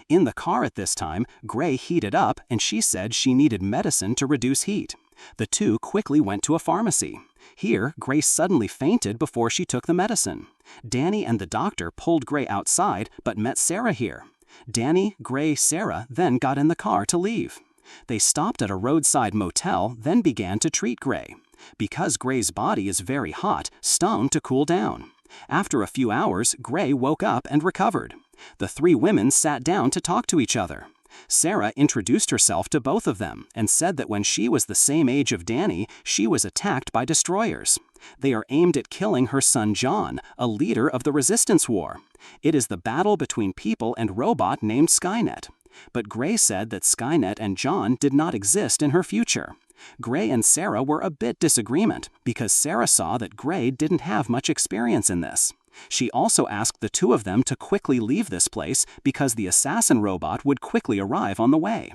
In the car at this time, Gray heated up and she said she needed medicine to reduce heat. The two quickly went to a pharmacy. Here, Gray suddenly fainted before she took the medicine. Danny and the doctor pulled Gray outside but met Sarah here. Danny, Gray, Sarah then got in the car to leave. They stopped at a roadside motel, then began to treat Gray. Because Gray's body is very hot, stoned to cool down. After a few hours, Gray woke up and recovered. The three women sat down to talk to each other. Sarah introduced herself to both of them and said that when she was the same age of Danny, she was attacked by destroyers. They are aimed at killing her son John, a leader of the resistance war. It is the battle between people and robot named Skynet. But Gray said that Skynet and John did not exist in her future. Gray and Sarah were a bit disagreement because Sarah saw that Gray didn't have much experience in this. She also asked the two of them to quickly leave this place because the assassin robot would quickly arrive on the way.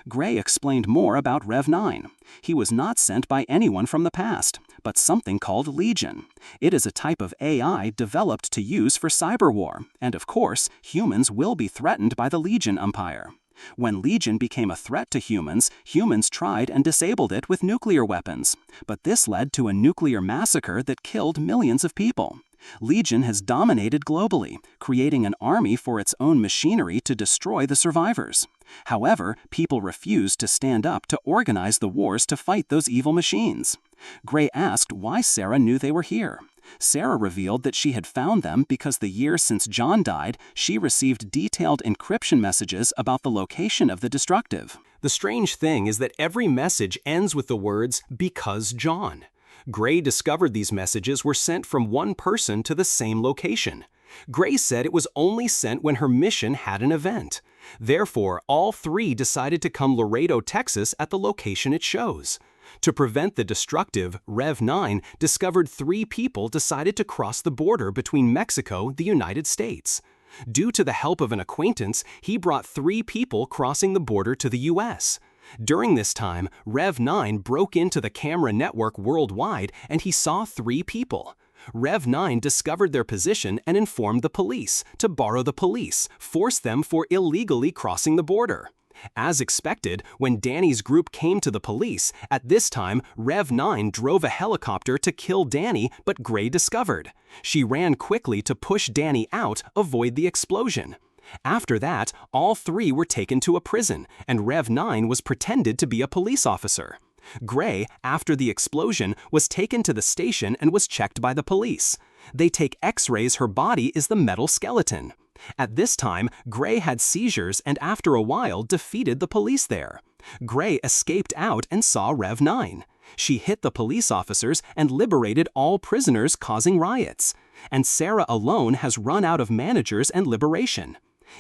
Gray explained more about Rev 9. He was not sent by anyone from the past, but something called Legion. It is a type of AI developed to use for cyber war, and of course, humans will be threatened by the Legion Empire. When Legion became a threat to humans, humans tried and disabled it with nuclear weapons, but this led to a nuclear massacre that killed millions of people. Legion has dominated globally, creating an army for its own machinery to destroy the survivors. However, people refused to stand up to organize the wars to fight those evil machines. Gray asked why Sarah knew they were here. Sarah revealed that she had found them because the year since John died, she received detailed encryption messages about the location of the destructive. The strange thing is that every message ends with the words, "because John." Gray discovered these messages were sent from one person to the same location. Gray said it was only sent when her mission had an event. Therefore, all three decided to come Laredo, Texas at the location it shows. To prevent the destructive, Rev 9 discovered 3 people decided to cross the border between Mexico and the United States. Due to the help of an acquaintance, he brought 3 people crossing the border to the U.S. During this time, Rev 9 broke into the camera network worldwide and he saw 3 people. Rev 9 discovered their position and informed the police. To borrow the police, forced them for illegally crossing the border. As expected, when Danny's group came to the police, at this time, Rev 9 drove a helicopter to kill Danny, but Gray discovered. She ran quickly to push Danny out, avoid the explosion. After that, all 3 were taken to a prison, and Rev 9 was pretended to be a police officer. Gray, after the explosion, was taken to the station and was checked by the police. They take X-rays. Her body is the metal skeleton. At this time, Gray had seizures and after a while defeated the police there. Gray escaped out and saw Rev 9. She hit the police officers and liberated all prisoners, causing riots. And Sarah alone has run out of managers and liberation.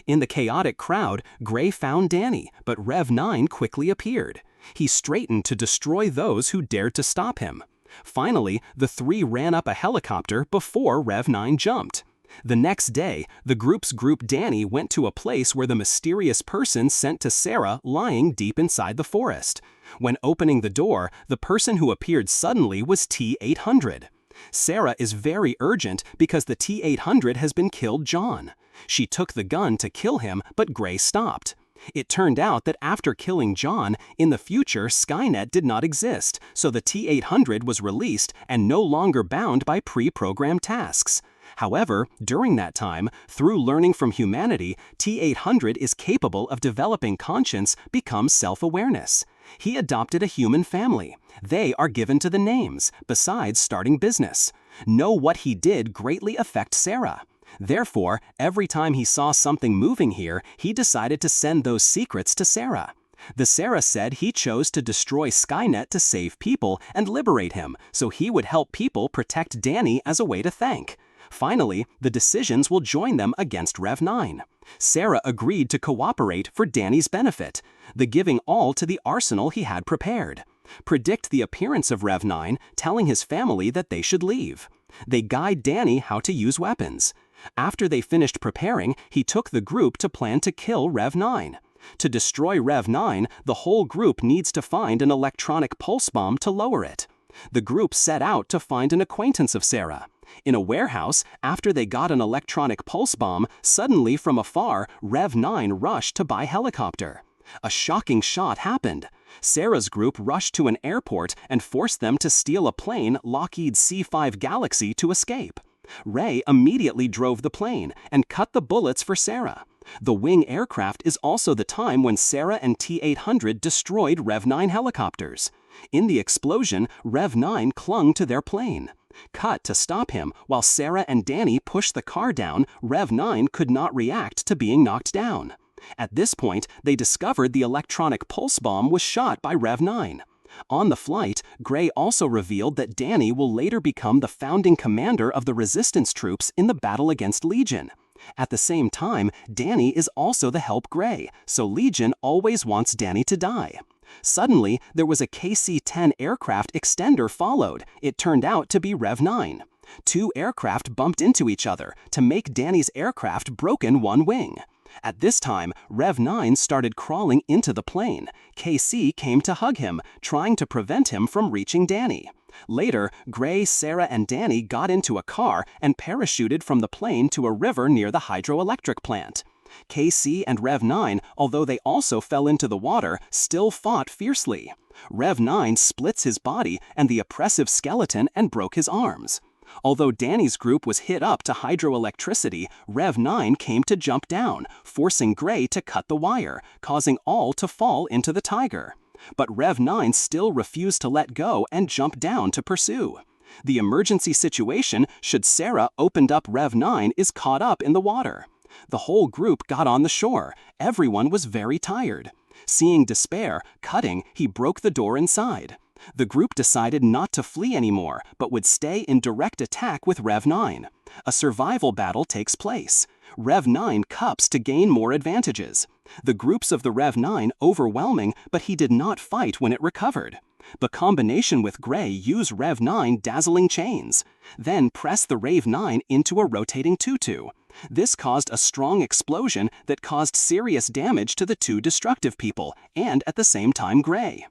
In the chaotic crowd, Gray found Danny, but Rev 9 quickly appeared. He straightened to destroy those who dared to stop him. Finally, the 3 ran up a helicopter before Rev 9 jumped. The next day, the group's group Danny went to a place where the mysterious person sent to Sarah lying deep inside the forest. When opening the door, the person who appeared suddenly was T-800. Sarah is very urgent because the T-800 has been killed John. She took the gun to kill him, but Gray stopped. It turned out that after killing John, in the future Skynet did not exist, so the T-800 was released and no longer bound by pre-programmed tasks. However, during that time, through learning from humanity, T-800 is capable of developing conscience, becomes self-awareness. He adopted a human family. They are given to the names, besides starting business. Know what he did greatly affect Sarah. Therefore, every time he saw something moving here, he decided to send those secrets to Sarah. The Sarah said he chose to destroy Skynet to save people and liberate him, so he would help people protect Danny as a way to thank. Finally, the decisions will join them against Rev 9. Sarah agreed to cooperate for Danny's benefit, the giving all to the arsenal he had prepared. Predict the appearance of Rev 9, telling his family that they should leave. They guide Danny how to use weapons. After they finished preparing, he took the group to plan to kill Rev 9. To destroy Rev 9, the whole group needs to find an electronic pulse bomb to lower it. The group set out to find an acquaintance of Sarah. In a warehouse, after they got an electronic pulse bomb, suddenly from afar, Rev 9 rushed to buy helicopter. A shocking shot happened. Sarah's group rushed to an airport and forced them to steal a plane, Lockheed C-5 Galaxy, to escape. Ray immediately drove the plane and cut the bullets for Sarah. The wing aircraft is also the time when Sarah and T-800 destroyed Rev 9 helicopters. In the explosion, Rev 9 clung to their plane. Cut to stop him while Sarah and Danny pushed the car down. Rev 9 could not react to being knocked down. At this point, they discovered the electronic pulse bomb was shot by Rev 9. On the flight, Gray also revealed that Danny will later become the founding commander of the resistance troops in the battle against Legion. At the same time, Danny is also the help Gray, so Legion always wants Danny to die. Suddenly, there was a KC-10 aircraft extender followed. It turned out to be Rev 9. 2 aircraft bumped into each other to make Danny's aircraft broken one wing. At this time, Rev 9 started crawling into the plane. KC came to hug him, trying to prevent him from reaching Danny. Later, Gray, Sarah, and Danny got into a car and parachuted from the plane to a river near the hydroelectric plant. KC and Rev 9, although they also fell into the water, still fought fiercely. Rev 9 splits his body and the oppressive skeleton and broke his arms. Although Danny's group was hit up to hydroelectricity, Rev 9 came to jump down, forcing Gray to cut the wire, causing all to fall into the tiger. But Rev 9 still refused to let go and jump down to pursue. The emergency situation, should Sarah opened up Rev 9, is caught up in the water. The whole group got on the shore. Everyone was very tired. Seeing despair, cutting, he broke the door inside. The group decided not to flee anymore, but would stay in direct attack with Rev 9. A survival battle takes place. Rev 9 cups to gain more advantages. The groups of the Rev 9 overwhelming, but he did not fight when it recovered. The combination with Gray use Rev 9 dazzling chains. Then press the Rev 9 into a rotating tutu. This caused a strong explosion that caused serious damage to the two destructive people, and at the same time Gray.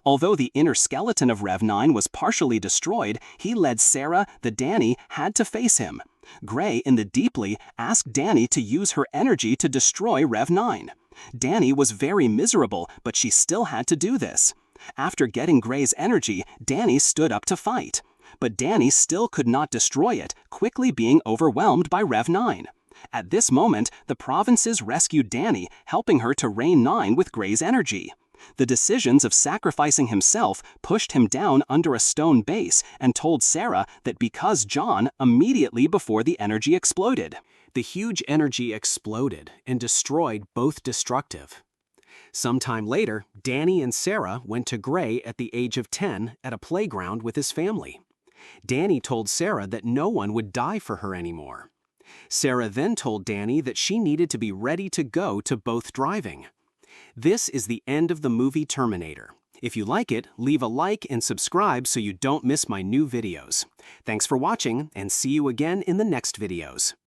Although the inner skeleton of Rev 9 was partially destroyed, he led Sarah, the Danny, had to face him. Gray, in the Deeply, asked Danny to use her energy to destroy Rev 9. Danny was very miserable, but she still had to do this. After getting Gray's energy, Danny stood up to fight. But Danny still could not destroy it, quickly being overwhelmed by Rev 9. At this moment, the provinces rescued Danny, helping her to reign 9 with Gray's energy. The decisions of sacrificing himself pushed him down under a stone base and told Sarah that because John immediately before the energy exploded. The huge energy exploded and destroyed both destructive. Sometime later, Danny and Sarah went to Gray at the age of 10 at a playground with his family. Danny told Sarah that no one would die for her anymore. Sarah then told Danny that she needed to be ready to go to both driving. This is the end of the movie Terminator. If you like it, leave a like and subscribe so you don't miss my new videos. Thanks for watching, and see you again in the next videos.